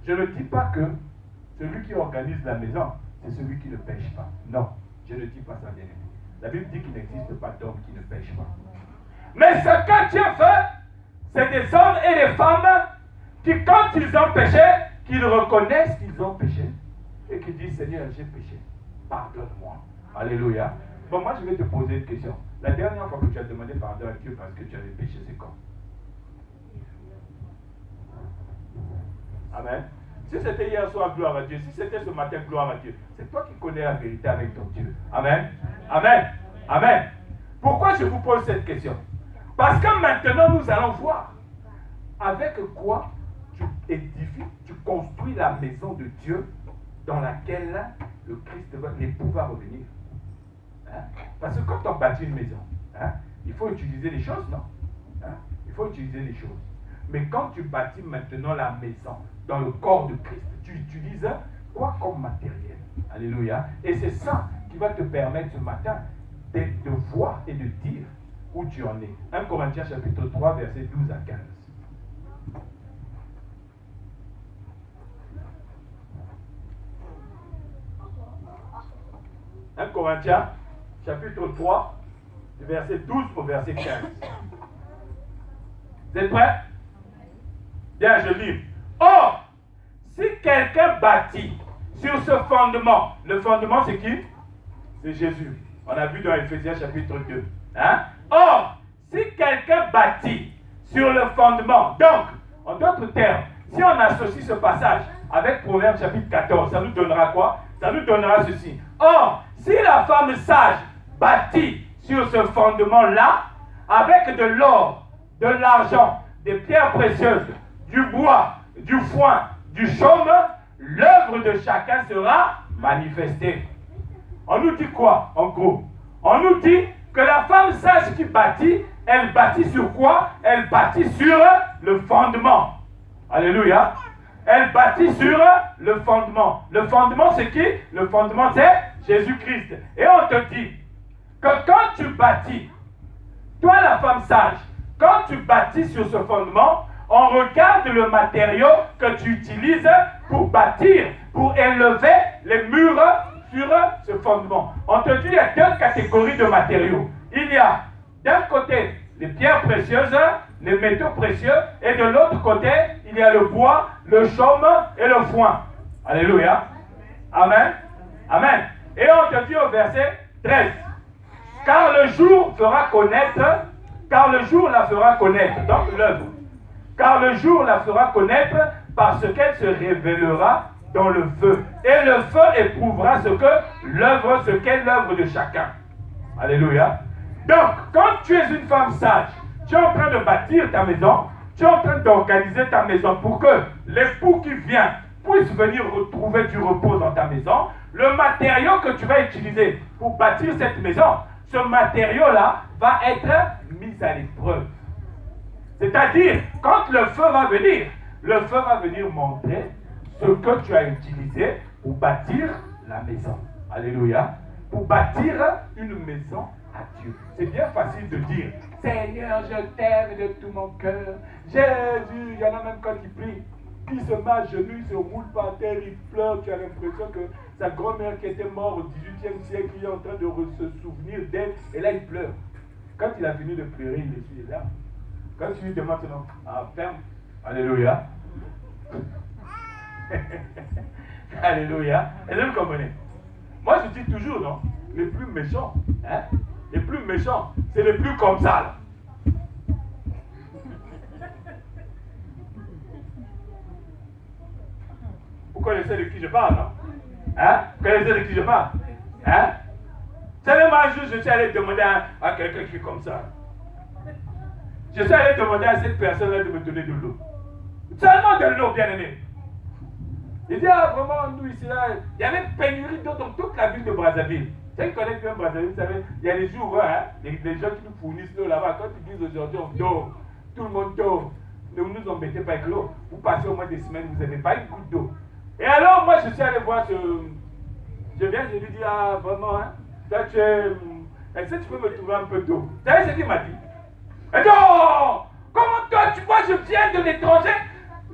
Speaker 1: Je ne dis pas que celui qui organise la maison, c'est celui qui ne pêche pas. Non, je ne dis pas ça, bien aimé. La Bible dit qu'il n'existe pas d'homme qui ne pêche pas. Mais ce que Dieu fait, c'est des hommes et des femmes qui, quand ils ont péché, qu'ils reconnaissent qu'ils ont péché et qui disent, Seigneur, j'ai péché, pardonne-moi. Alléluia. Bon, moi, je vais te poser une question. La dernière fois que tu as demandé pardon à Dieu parce que tu avais péché, c'est quand? Amen. Si c'était hier soir, gloire à Dieu. Si c'était ce matin, gloire à Dieu. C'est toi qui connais la vérité avec ton Dieu. Amen. Amen. Amen. Pourquoi je vous pose cette question? Parce que maintenant, nous allons voir avec quoi tu édifies, tu construis la maison de Dieu dans laquelle le Christ, l'époux va revenir. Hein? Parce que quand on bâtit une maison, hein, il faut utiliser les choses, non? Hein? Il faut utiliser les choses. Mais quand tu bâtis maintenant la maison dans le corps de Christ, tu utilises quoi comme matériel? Alléluia. Et c'est ça qui va te permettre ce matin de voir et de dire où tu en es. 1 Corinthiens chapitre 3, versets 12 à 15. 1 Corinthiens chapitre 3, du verset 12 au verset 15. Vous êtes prêts? Bien, je lis. Or, si quelqu'un bâtit sur ce fondement, le fondement c'est qui? C'est Jésus. On a vu dans Ephésiens chapitre 2. Hein? Or, si quelqu'un bâtit sur le fondement, donc, en d'autres termes, si on associe ce passage avec Proverbe chapitre 14, ça nous donnera quoi? Ça nous donnera ceci. Or, si la femme sage bâtit sur ce fondement-là, avec de l'or, de l'argent, des pierres précieuses, du bois, du foin, du chaume, l'œuvre de chacun sera manifestée. On nous dit quoi, en gros? On nous dit que la femme sage qui bâtit, elle bâtit sur quoi? Elle bâtit sur le fondement. Alléluia. Elle bâtit sur le fondement. Le fondement, c'est qui? Le fondement, c'est Jésus-Christ. Et on te dit que quand tu bâtis, toi la femme sage, quand tu bâtis sur ce fondement, on regarde le matériau que tu utilises pour bâtir, pour élever les murs sur ce fondement. On te dit qu'il y a deux catégories de matériaux. Il y a d'un côté les pierres précieuses, les métaux précieux, et de l'autre côté, il y a le bois, le chaume et le foin. Alléluia. Amen. Amen. Et on te dit au verset 13, car le jour fera connaître, car le jour la fera connaître, donc l'œuvre, car le jour la fera connaître parce qu'elle se révélera dans le feu. Et le feu éprouvera ce qu'est l'œuvre de chacun. Alléluia. Donc, quand tu es une femme sage, tu es en train de bâtir ta maison, tu es en train d'organiser ta maison pour que l'époux qui vient puisse venir retrouver du repos dans ta maison. Le matériau que tu vas utiliser pour bâtir cette maison, ce matériau-là va être mis à l'épreuve. C'est-à-dire, quand le feu va venir montrer ce que tu as utilisé pour bâtir la maison. Alléluia. Pour bâtir une maison à Dieu. C'est bien facile de dire, Seigneur, je t'aime de tout mon cœur. Jésus, il y en a même quand il prie, il se met à genoux, il se roule par terre, il pleure. Tu as l'impression que sa grand-mère qui était morte au XVIIIe siècle, il est en train de se souvenir d'elle, et là il pleure. Quand il a fini de pleurer, il est là. Quand tu lui demandes son nom, ferme. Alléluia. Alléluia. Et vous comprenez? Moi je dis toujours, non? Les plus méchants, hein? Les plus méchants, c'est les plus comme ça, là. Vous connaissez de qui je parle, non? Hein? Vous connaissez de qui je parle? Hein? Seulement un jour, je suis allé demander à quelqu'un qui est comme ça. Je suis allé demander à cette personne-là de me donner de l'eau. Seulement de l'eau, bien aimé. Il dit, vraiment, nous ici, là, il y avait une pénurie d'eau dans toute la ville de Brazzaville. Ceux qui connaissent bien Brazzaville, vous savez, il y a des jours où les gens qui nous fournissent l'eau là-bas, quand ils disent aujourd'hui on dort, tout le monde dort, ne vous embêtez pas avec l'eau. Vous passez au moins des semaines, vous n'avez pas une goutte d'eau. Et alors, moi, je suis allé voir ce. Je viens, je lui dis, vraiment, toi, tu es. Est-ce que tu peux me trouver un peu d'eau? Vous savez ce qu'il m'a dit? Et non! Comment toi, tu vois, je viens de l'étranger,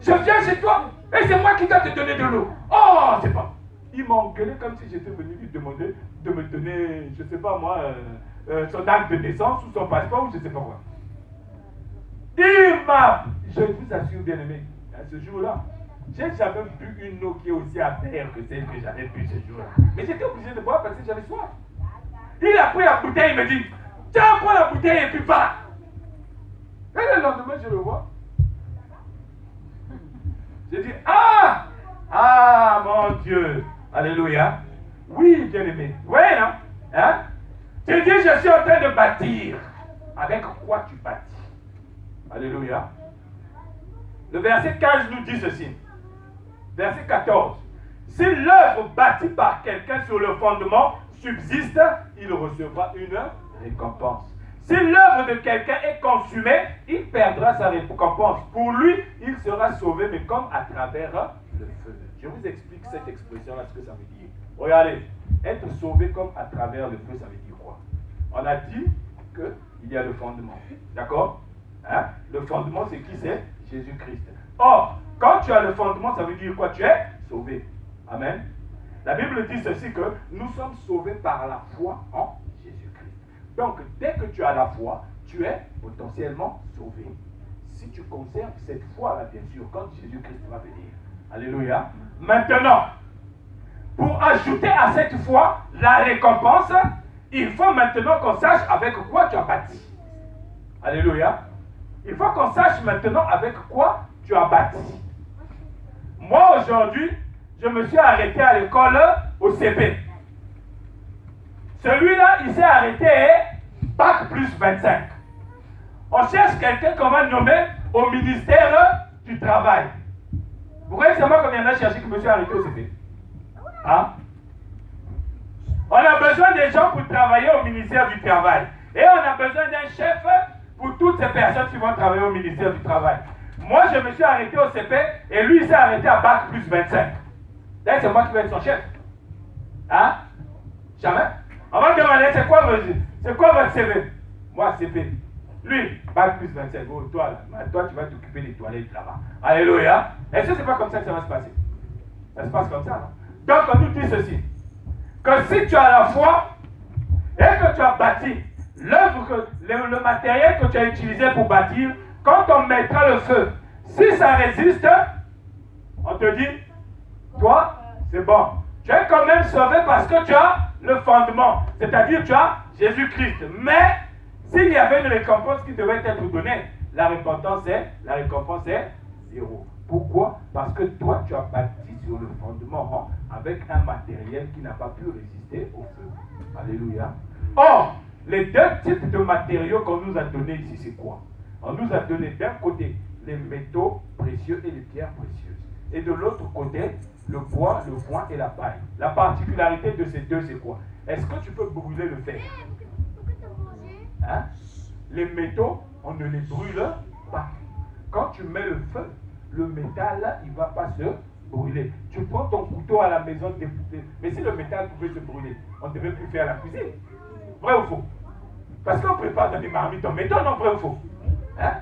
Speaker 1: je viens chez toi, et c'est moi qui dois te donner de l'eau. Oh, c'est pas. Il m'a engueulé comme si j'étais venu lui demander de me donner, je ne sais pas moi, son acte de naissance ou son passeport ou je ne sais pas quoi. Il m'a, je vous assure bien aimé, à ce jour-là, j'ai jamais bu une eau qui est aussi amère que celle que j'avais bu ce jour-là. Mais j'étais obligé de boire parce que j'avais soif. Il a pris la bouteille, il me dit, tiens, prends la bouteille et puis va. Et le lendemain, je le vois. J'ai dit, mon Dieu, alléluia. Oui, bien-aimé. Oui, non? Hein? Tu dis, je suis en train de bâtir. Avec quoi tu bâtis? Alléluia. Le verset 15 nous dit ceci. Verset 14. Si l'œuvre bâtie par quelqu'un sur le fondement subsiste, il recevra une récompense. Si l'œuvre de quelqu'un est consumée, il perdra sa récompense. Pour lui, il sera sauvé, mais comme à travers le feu. Je vous explique cette expression-là, ce que ça veut dire. Regardez, être sauvé comme à travers le feu, ça veut dire quoi? On a dit qu'il y a le fondement. D'accord? Hein? Le fondement, c'est qui? C'est Jésus-Christ. Or, quand tu as le fondement, ça veut dire quoi? Tu es sauvé. Amen. La Bible dit ceci, que nous sommes sauvés par la foi en Jésus-Christ. Donc, dès que tu as la foi, tu es potentiellement sauvé. Si tu conserves cette foi-là, bien sûr, quand Jésus-Christ va venir. Alléluia. Maintenant, pour ajouter à cette foi la récompense, il faut maintenant qu'on sache avec quoi tu as bâti. Alléluia. Il faut qu'on sache maintenant avec quoi tu as bâti. Moi, aujourd'hui, je me suis arrêté à l'école au CP. Celui-là, il s'est arrêté Bac plus 25. On cherche quelqu'un qu'on va nommer au ministère du Travail. Vous croyez que c'est moi qu'on vient chercher que je me suis arrêté au CP? Hein? On a besoin des gens pour travailler au ministère du Travail. Et on a besoin d'un chef pour toutes ces personnes qui vont travailler au ministère du Travail. Moi, je me suis arrêté au CP et lui, il s'est arrêté à Bac plus 25. Là, c'est moi qui vais être son chef. Hein? Jamais. On va demander, c'est quoi votre CV? Moi, CP. Lui, Bac plus 25. Oh, toi, là, toi, tu vas t'occuper des toilettes là-bas. Alléluia. Est-ce que c'est pas comme ça que ça va se passer? Ça se passe comme ça, non? Donc, on nous dit ceci. Que si tu as la foi et que tu as bâti l'œuvre, le matériel que tu as utilisé pour bâtir, quand on mettra le feu, si ça résiste, on te dit, toi, c'est bon. Tu es quand même sauvé parce que tu as le fondement, c'est-à-dire tu as Jésus-Christ. Mais s'il y avait une récompense qui devait être donnée, la récompense est zéro. Pourquoi? Parce que toi, tu as bâti sur le fondement avec un matériel qui n'a pas pu résister au feu. Alléluia. Or, les deux types de matériaux qu'on nous a donnés ici, c'est quoi? On nous a donné d'un côté les métaux précieux et les pierres précieuses. Et de l'autre côté, le bois, le foin et la paille. La particularité de ces deux, c'est quoi? Est-ce que tu peux brûler le fer? Hein? Les métaux, on ne les brûle pas. Quand tu mets le feu, le métal, il ne va pas se brûler. Tu prends ton couteau à la maison, mais si le métal pouvait se brûler, on ne devait plus faire la cuisine. Vrai ou faux? Parce qu'on prépare dans des marmites en métaux, non, vrai ou faux? Hein?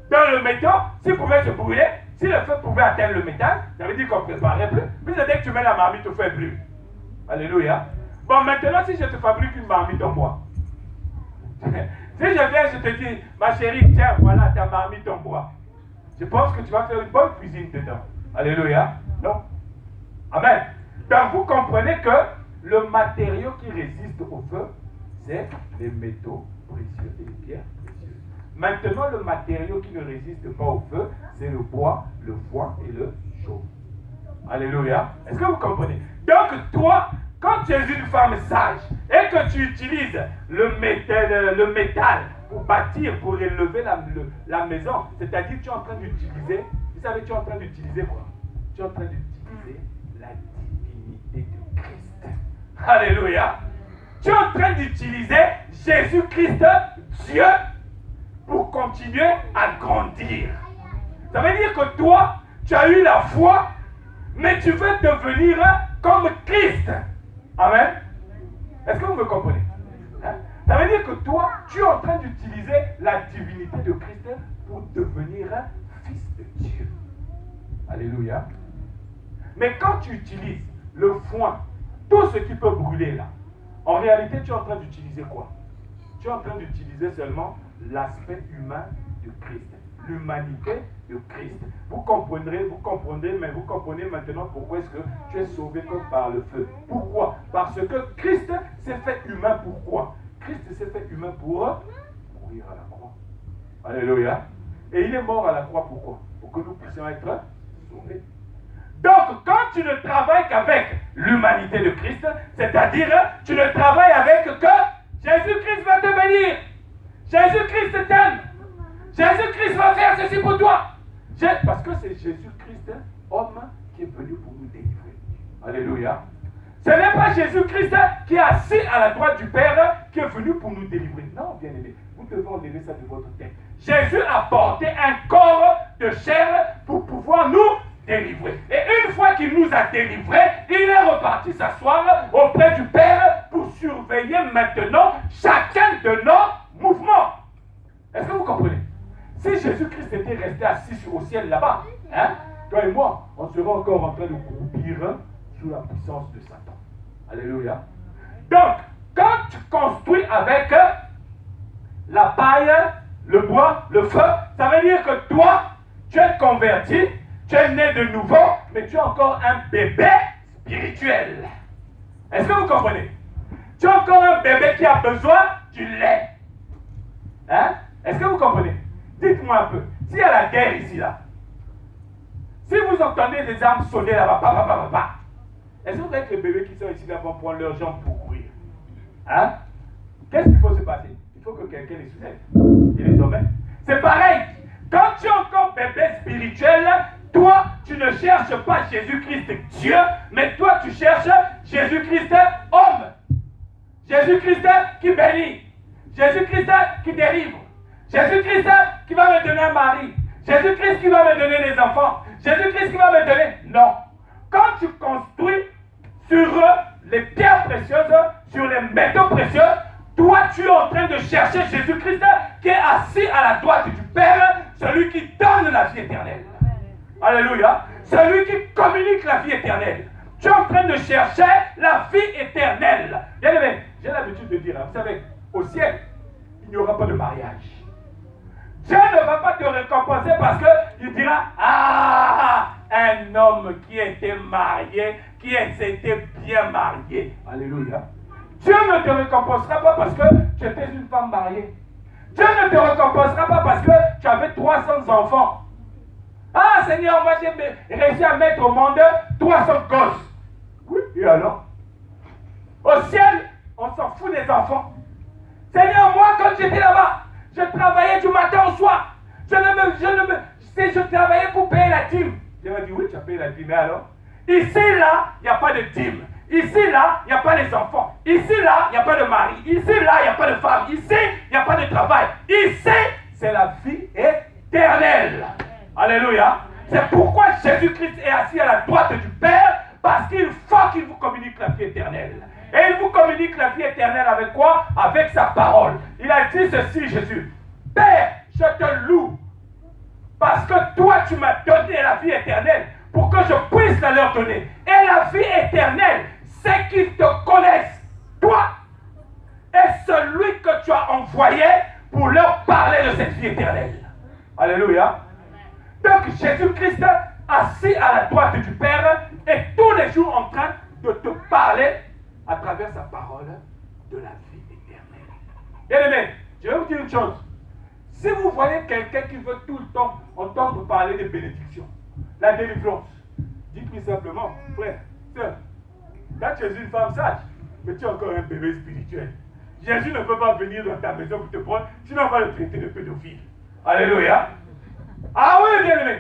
Speaker 1: Dans le métaux, s'il pouvait se brûler, si le feu pouvait atteindre le métal, ça veut dire qu'on ne préparait plus. Puis dès que tu mets la marmite au feu, elle brûle. Alléluia. Bon, maintenant, si je te fabrique une marmite en bois, si je viens, je te dis, ma chérie, tiens, voilà ta marmite en bois. Je pense que tu vas faire une bonne cuisine dedans. Alléluia. Non? Amen. Donc vous comprenez que le matériau qui résiste au feu, c'est les métaux précieux et les pierres précieuses. Maintenant, le matériau qui ne résiste pas au feu, c'est le bois, le foin et le chaume. Alléluia. Est-ce que vous comprenez? Donc toi, quand tu es une femme sage et que tu utilises le métal pour bâtir, pour élever la maison, c'est-à-dire tu es en train d'utiliser, vous savez, tu es en train d'utiliser quoi? Tu es en train d'utiliser la divinité de Christ. Alléluia. Tu es en train d'utiliser Jésus-Christ, Dieu, pour continuer à grandir. Ça veut dire que toi, tu as eu la foi, mais tu veux devenir comme Christ. Amen. Est-ce que vous me comprenez? Hein? Ça veut dire que toi, tu es en train d'utiliser la divinité de Christ pour devenir fils de Dieu. Alléluia. Mais quand tu utilises le foin, tout ce qui peut brûler là, en réalité, tu es en train d'utiliser quoi? Tu es en train d'utiliser seulement l'aspect humain de Christ, l'humanité de Christ. Vous comprendrez, mais vous comprenez maintenant pourquoi est-ce que tu es sauvé comme par le feu. Pourquoi? Parce que Christ s'est fait humain. Pourquoi? Christ s'est fait humain pour mourir à la croix. Alléluia. Et il est mort à la croix, pourquoi? Pour que nous puissions être sauvés. Donc, quand tu ne travailles qu'avec l'humanité de Christ, c'est-à-dire, tu ne travailles avec que Jésus-Christ va te bénir. Jésus-Christ t'aime. Jésus-Christ va faire ceci pour toi. Parce que c'est Jésus-Christ, homme, qui est venu pour nous délivrer. Alléluia. Ce n'est pas Jésus-Christ qui est assis à la droite du Père qui est venu pour nous délivrer. Non, bien-aimé, vous devez enlever ça de votre tête. Jésus a porté un corps de chair pour pouvoir nous délivrer. Et une fois qu'il nous a délivrés, il est reparti s'asseoir auprès du Père pour surveiller maintenant chacun de nos mouvements. Est-ce que vous comprenez? Si Jésus-Christ était resté assis au ciel là-bas, hein, toi et moi, on serait encore en train de croupir sous la puissance de Satan. Alléluia. Donc, quand tu construis avec la paille, le bois, le feu, ça veut dire que toi, tu es converti, tu es né de nouveau, mais tu es encore un bébé spirituel. Est-ce que vous comprenez? Tu es encore un bébé qui a besoin du lait. Hein? Est-ce que vous comprenez? Dites-moi un peu, s'il y a la guerre ici, là, si vous entendez des armes sonner là-bas, est-ce que vous voyez que les bébés qui sont ici là vont prendre leurs jambes pour courir? Hein? Qu'est-ce qu'il faut se passer? Il faut que quelqu'un les soulève. Et les emmène. C'est pareil. Quand tu es encore bébé spirituel, toi, tu ne cherches pas Jésus-Christ Dieu, mais toi tu cherches Jésus-Christ homme. Jésus-Christ qui bénit. Jésus-Christ qui délivre. Jésus-Christ qui va me donner un mari. Jésus-Christ qui va me donner des enfants. Jésus-Christ qui va me donner... Non. Quand tu construis sur les pierres précieuses, sur les métaux précieux, toi tu es en train de chercher Jésus-Christ qui est assis à la droite du Père, celui qui donne la vie éternelle. Alléluia. Celui qui communique la vie éternelle. Tu es en train de chercher la vie éternelle. Bien aimé, j'ai l'habitude de dire, vous savez, au ciel, il n'y aura pas de mariage. Dieu ne va pas te récompenser parce qu'il dira, ah, un homme qui était marié, qui s'était bien marié. Alléluia. Dieu ne te récompensera pas parce que tu étais une femme mariée. Dieu ne te récompensera pas parce que tu avais 300 enfants. Ah Seigneur, moi j'ai réussi à mettre au monde 300 gosses. Oui, et alors? Au ciel, on s'en fout des enfants. Seigneur, moi quand j'étais là-bas, je travaillais du matin au soir. Je travaillais pour payer la dîme. Dieu m'a dit, oui, tu as payé la dîme, mais alors? Ici, là, il n'y a pas de dîme. Ici, là, il n'y a pas les enfants. Ici, là, il n'y a pas de mari. Ici, là, il n'y a pas de femme. Ici, il n'y a pas de travail. Ici, c'est la vie éternelle. Alléluia. C'est pourquoi Jésus-Christ est assis à la droite du Père, parce qu'il faut qu'il vous communique la vie éternelle. Et il vous communique la vie éternelle avec quoi? Avec sa parole. Il a dit ceci, Jésus. Père, je te loue, parce que toi, tu m'as donné la vie éternelle, pour que je puisse la leur donner. Et la vie éternelle, c'est qu'ils te connaissent, toi, et celui que tu as envoyé pour leur parler de cette vie éternelle. Alléluia. Donc Jésus-Christ, assis à la droite du Père, est tous les jours en train de te parler à travers sa parole de la vie éternelle. Bien aimé, je vais vous dire une chose. Si vous voyez quelqu'un qui veut tout le temps entendre parler de bénédiction, la délivrance, dites-lui simplement, frère, sœur, quand tu es une femme sage, mais tu es encore un bébé spirituel. Jésus ne peut pas venir dans ta maison pour te prendre, sinon on va le traiter de pédophile. Alléluia. Ah oui, bien aimé.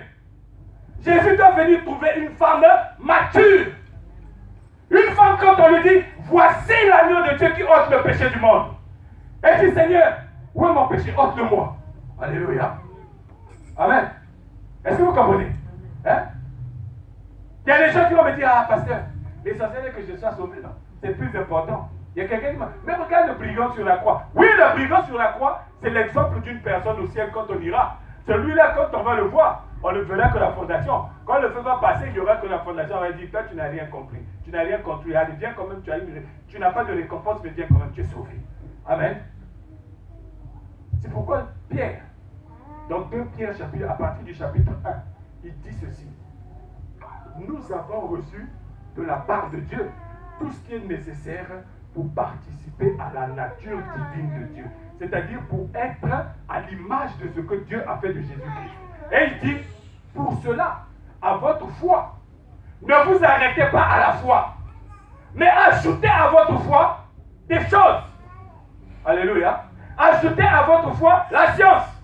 Speaker 1: Jésus doit venir trouver une femme mature. Une femme, quand on lui dit, voici l'agneau de Dieu qui ôte le péché du monde. Elle dit, Seigneur, où est mon péché? Ôte-le-moi. Alléluia. Amen. Est-ce que vous comprenez? Hein? Il y a des gens qui vont me dire, ah, pasteur, l'essentiel est que je sois sauvé. Non, c'est plus important. Il y a quelqu'un qui m'a... Mais regarde le brigand sur la croix. Oui, le brigand sur la croix, c'est l'exemple d'une personne au ciel quand on ira. Celui-là, quand on va le voir, on ne verra que la fondation. Quand le feu va passer, il n'y aura que la fondation. On va dire, toi, tu n'as rien compris. Tu n'as rien compris. Allez, viens quand même, tu n'as pas de récompense, mais viens quand même, tu es sauvé. Amen. C'est pourquoi Pierre, dans 2 Pierre, à partir du chapitre 1, il dit ceci. Nous avons reçu de la part de Dieu tout ce qui est nécessaire pour participer à la nature divine de Dieu. C'est-à-dire pour être à l'image de ce que Dieu a fait de Jésus-Christ. Et il dit, pour cela, à votre foi, ne vous arrêtez pas à la foi, mais ajoutez à votre foi des choses. Alléluia. Ajoutez à votre foi la science.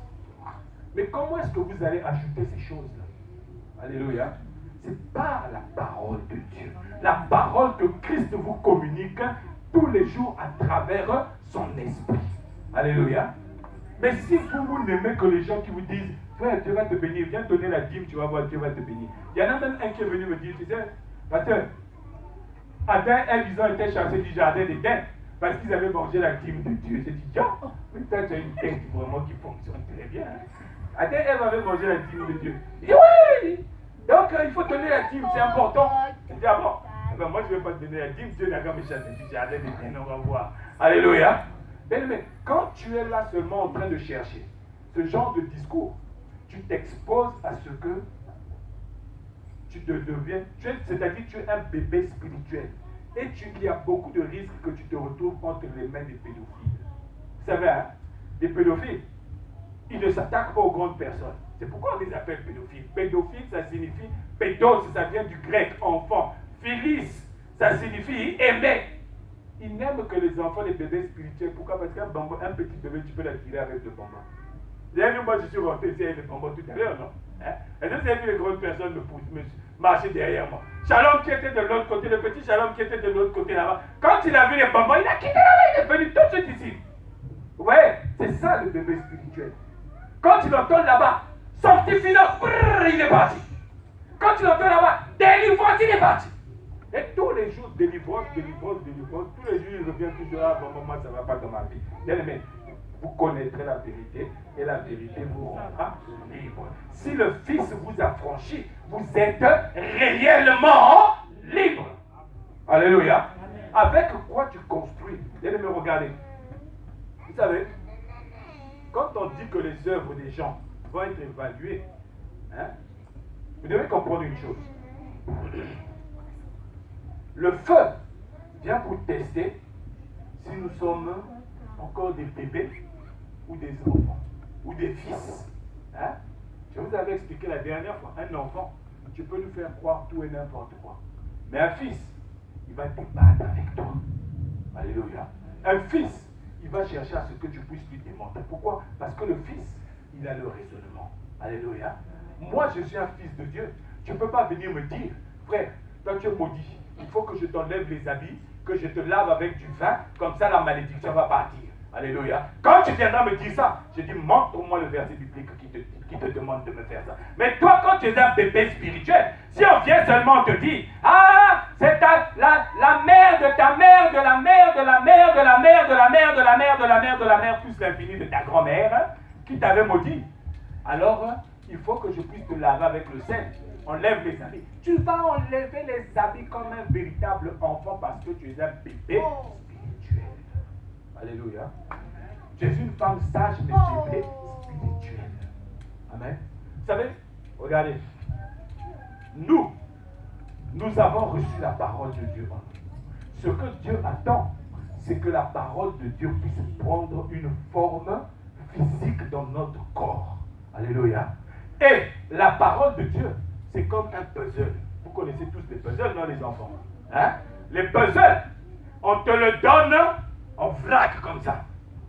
Speaker 1: Mais comment est-ce que vous allez ajouter ces choses-là? Alléluia. C'est par la parole de Dieu. La parole que Christ vous communique tous les jours à travers son esprit. Alléluia. Mais si vous n'aimez que les gens qui vous disent, frère, Dieu va te bénir, viens donner la dîme, tu vas voir, Dieu va te bénir. Il y en a même un qui est venu me dire, tu sais, pasteur, Adam et Ève, ils ont été chassés du jardin d'Éden parce qu'ils avaient mangé la dîme de Dieu. J'ai dit, tiens, mais toi, tu as une tête vraiment qui fonctionne très bien. Adam et Ève avaient mangé la dîme de Dieu. Il dit, oui, donc il faut donner la dîme, c'est important. Je dis, ah bon, eh ben, moi je ne vais pas te donner la dîme, Dieu n'a qu'à me chasser du jardin d'Éden, on va voir. Alléluia. Mais quand tu es là seulement en train de chercher ce genre de discours, tu t'exposes à ce que tu te deviens, c'est-à-dire tu es un bébé spirituel. Et il y a beaucoup de risques que tu te retrouves entre les mains des pédophiles. Vous savez, hein, des pédophiles, ils ne s'attaquent pas aux grandes personnes. C'est pourquoi on les appelle pédophiles. Pédophile, ça signifie, pédos, ça vient du grec, enfant. Philis, ça signifie aimer. Ils n'aiment que les enfants, les bébés spirituels. Pourquoi? Parce qu'un petit bébé, tu peux l'attirer avec le bonbon. Il y a une moi je suis rentré ici avec le bonbon tout à l'heure, non? Hein? Est-ce que vous avez vu les grandes personnes me marcher derrière moi? Shalom qui était de l'autre côté, le petit Shalom qui était de l'autre côté là-bas. Quand il a vu les bonbons, il a quitté là-bas, il est venu tout de suite ici. Vous voyez, c'est ça le bébé spirituel. Quand il entend là-bas, son petit finance, il est parti. Quand il entend là-bas, délivrance, il est parti. Et tous les jours, délivrance, délivrance, délivrance, tous les jours, il revient toujours, ah bon, moi ça ne va pas dans ma vie. Bien aimé, vous connaîtrez la vérité et la vérité vous rendra libre. Si le Fils vous a franchi, vous êtes réellement libre. Alléluia. Avec quoi tu construis? Bien aimé, regardez. Vous savez, quand on dit que les œuvres des gens vont être évaluées, hein, vous devez comprendre une chose. Le feu vient pour tester si nous sommes encore des bébés ou des enfants ou des fils. Hein? Je vous avais expliqué la dernière fois, un enfant, tu peux lui faire croire tout et n'importe quoi. Mais un fils, il va débattre avec toi. Alléluia. Un fils, il va chercher à ce que tu puisses lui démontrer. Pourquoi? Parce que le fils, il a le raisonnement. Alléluia. Moi, je suis un fils de Dieu. Tu ne peux pas venir me dire, frère, toi tu es maudit. Il faut que je t'enlève les habits, que je te lave avec du vin, comme ça la malédiction va partir. Alléluia. Quand tu viendras me dire ça, je dis, montre-moi le verset biblique qui te demande de me faire ça. Mais toi, quand tu es un bébé spirituel, si on vient seulement te dire, ah, c'est la mère de ta mère, de la mère, de la mère, de la mère, de la mère, de la mère, de la mère, de la mère, plus l'infini de ta grand-mère, qui t'avait maudit. Alors, il faut que je puisse te laver avec le sel. Enlève les habits. Tu vas enlever les habits comme un véritable enfant parce que tu es un bébé spirituel. Alléluia. Tu es une femme sage mais bébé spirituel. Amen. Vous savez, regardez. Nous avons reçu la parole de Dieu en nous. Ce que Dieu attend, c'est que la parole de Dieu puisse prendre une forme physique dans notre corps. Alléluia. Et la parole de Dieu, c'est comme un puzzle. Vous connaissez tous les puzzles, non, les enfants? Hein? Les puzzles, on te le donne en vrac comme ça.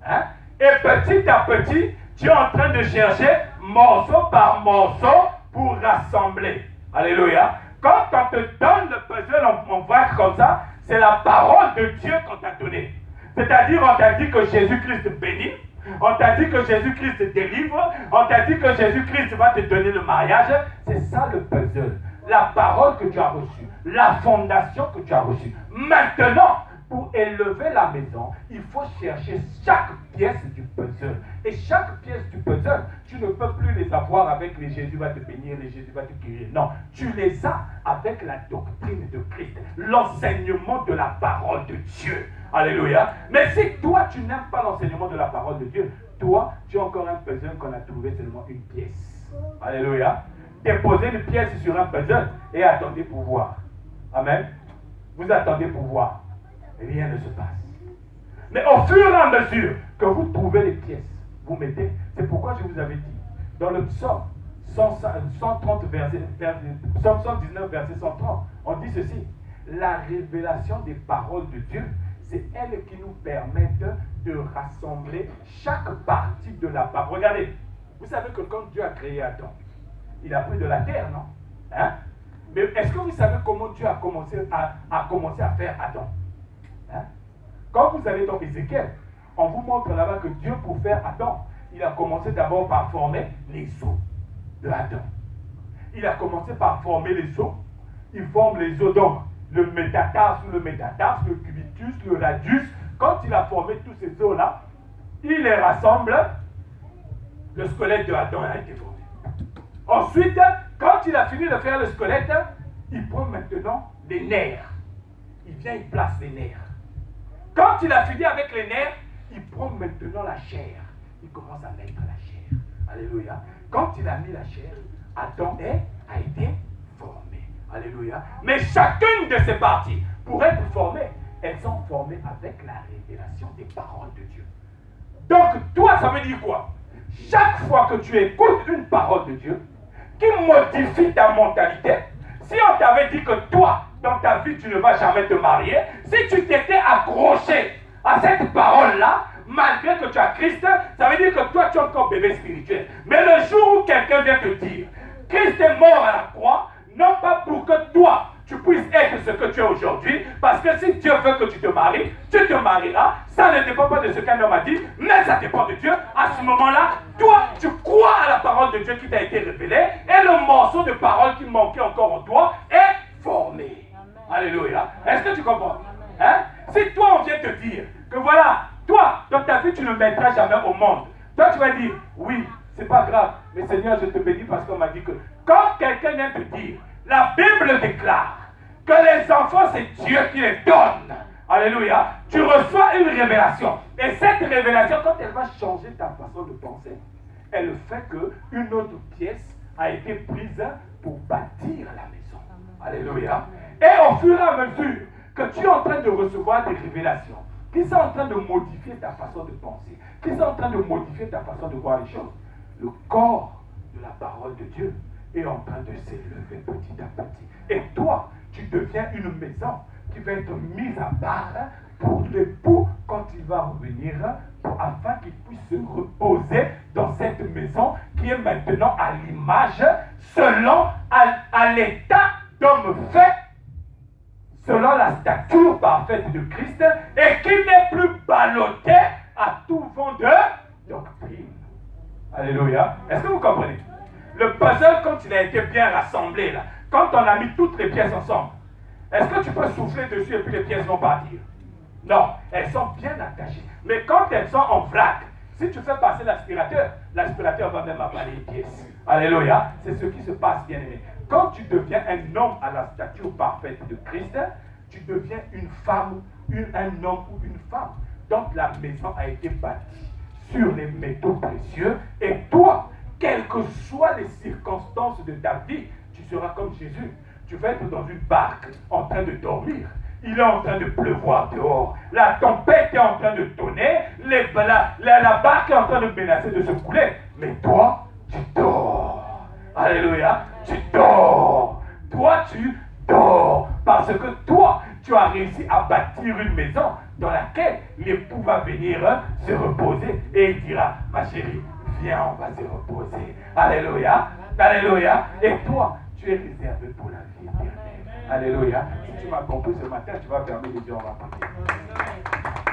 Speaker 1: Hein? Et petit à petit, tu es en train de chercher morceau par morceau pour rassembler. Alléluia. Quand on te donne le puzzle en vrac comme ça, c'est la parole de Dieu qu'on t'a donnée. C'est-à-dire, on t'a dit que Jésus-Christ bénit. On t'a dit que Jésus-Christ délivre. On t'a dit que Jésus-Christ va te donner le mariage. C'est ça le puzzle. La parole que tu as reçue. La fondation que tu as reçue. Maintenant, pour élever la maison, il faut chercher chaque pièce du puzzle. Et chaque pièce du puzzle, tu ne peux plus les avoir avec les Jésus va te bénir, les Jésus va te guérir. Non, tu les as avec la doctrine de Christ. L'enseignement de la parole de Dieu. Alléluia. Mais si toi, tu n'aimes pas l'enseignement de la parole de Dieu, toi, tu as encore un puzzle qu'on a trouvé seulement une pièce. Alléluia. Déposez une pièce sur un puzzle et attendez pour voir. Amen. Vous attendez pour voir. Rien ne se passe. Mais au fur et à mesure que vous trouvez les pièces, vous mettez. C'est pourquoi je vous avais dit, dans le psaume 130, psaume 119, verset 130, on dit ceci. La révélation des paroles de Dieu, c'est elle qui nous permet de rassembler chaque partie de la parole. Regardez, vous savez que quand Dieu a créé Adam, il a pris de la terre, non? Hein? Mais est-ce que vous savez comment Dieu a commencé à faire Adam? Hein? Quand vous allez dans Ézéchiel, on vous montre là-bas que Dieu, pour faire Adam, il a commencé d'abord par former les os de Adam. Il a commencé par former les os. Il forme les os, donc le métatarse, le cubitus, le radius. Quand il a formé tous ces os-là, il les rassemble. Le squelette de Adam a été formé. Ensuite, quand il a fini de faire le squelette, il prend maintenant les nerfs. Il vient, il place les nerfs. Quand il a fini avec les nerfs, il prend maintenant la chair. Il commence à mettre la chair. Alléluia. Quand il a mis la chair, Adam a été formé. Alléluia. Mais chacune de ces parties, pour être formée, elles sont formées avec la révélation des paroles de Dieu. Donc, toi, ça veut dire quoi? Chaque fois que tu écoutes une parole de Dieu qui modifie ta mentalité, si on t'avait dit que toi, dans ta vie, tu ne vas jamais te marier, si tu t'étais accroché à cette parole-là, malgré que tu as Christ, ça veut dire que toi, tu es encore bébé spirituel. Mais le jour où quelqu'un vient te dire, Christ est mort à la croix, non pas pour que toi, tu puisses être ce que tu es aujourd'hui, parce que si Dieu veut que tu te maries, tu te marieras. Ça ne dépend pas de ce qu'un homme a dit, mais ça dépend de Dieu. À ce moment-là, toi, tu crois à la parole de Dieu qui t'a été révélée, et le morceau de parole qui manquait encore en toi est formé. Alléluia. Est-ce que tu comprends? Hein? Si toi, on vient te dire que voilà, toi, dans ta vie, tu ne mettras jamais au monde. Toi, tu vas dire, oui, c'est pas grave, mais Seigneur, je te bénis parce qu'on m'a dit que quand quelqu'un vient te dire, la Bible déclare que les enfants, c'est Dieu qui les donne. Alléluia. Tu reçois une révélation. Et cette révélation, quand elle va changer ta façon de penser, elle fait qu'une autre pièce a été prise pour bâtir la maison. Alléluia. Et au fur et à mesure que tu es en train de recevoir des révélations, qui sont en train de modifier ta façon de penser, qui sont en train de modifier ta façon de voir les choses, le corps de la parole de Dieu est en train de s'élever petit à petit. Et toi, tu deviens une maison qui va être mise à part pour l'époux quand il va revenir, afin qu'il puisse se reposer dans cette maison qui est maintenant à l'image, selon à l'état d'homme fait, selon la stature parfaite de Christ, et qui n'est plus ballotté à tout vent de doctrine. Alléluia. Est-ce que vous comprenez? Le puzzle, quand il a été bien rassemblé, là, quand on a mis toutes les pièces ensemble, est-ce que tu peux souffler dessus et puis les pièces vont partir? Non, elles sont bien attachées. Mais quand elles sont en vrac, si tu fais passer l'aspirateur va même avaler les pièces. Alléluia. C'est ce qui se passe, bien aimé. Quand tu deviens un homme à la stature parfaite de Christ, tu deviens une femme, un homme ou une femme. Donc la maison a été bâtie sur les métaux précieux. Et toi, quelles que soient les circonstances de ta vie, tu seras comme Jésus. Tu vas être dans une barque en train de dormir. Il est en train de pleuvoir dehors. La tempête est en train de tonner. La barque est en train de menacer de se couler. Mais toi, tu dors. Alléluia. Tu dors. Toi, tu dors. Parce que toi, tu as réussi à bâtir une maison dans laquelle l'époux va venir se reposer. Et il dira, ma chérie, viens, on va se reposer. Alléluia. Alléluia. Et toi, tu es réservé pour la vie éternelle. Alléluia. Si tu m'as compris ce matin, tu vas fermer les yeux, on va prier.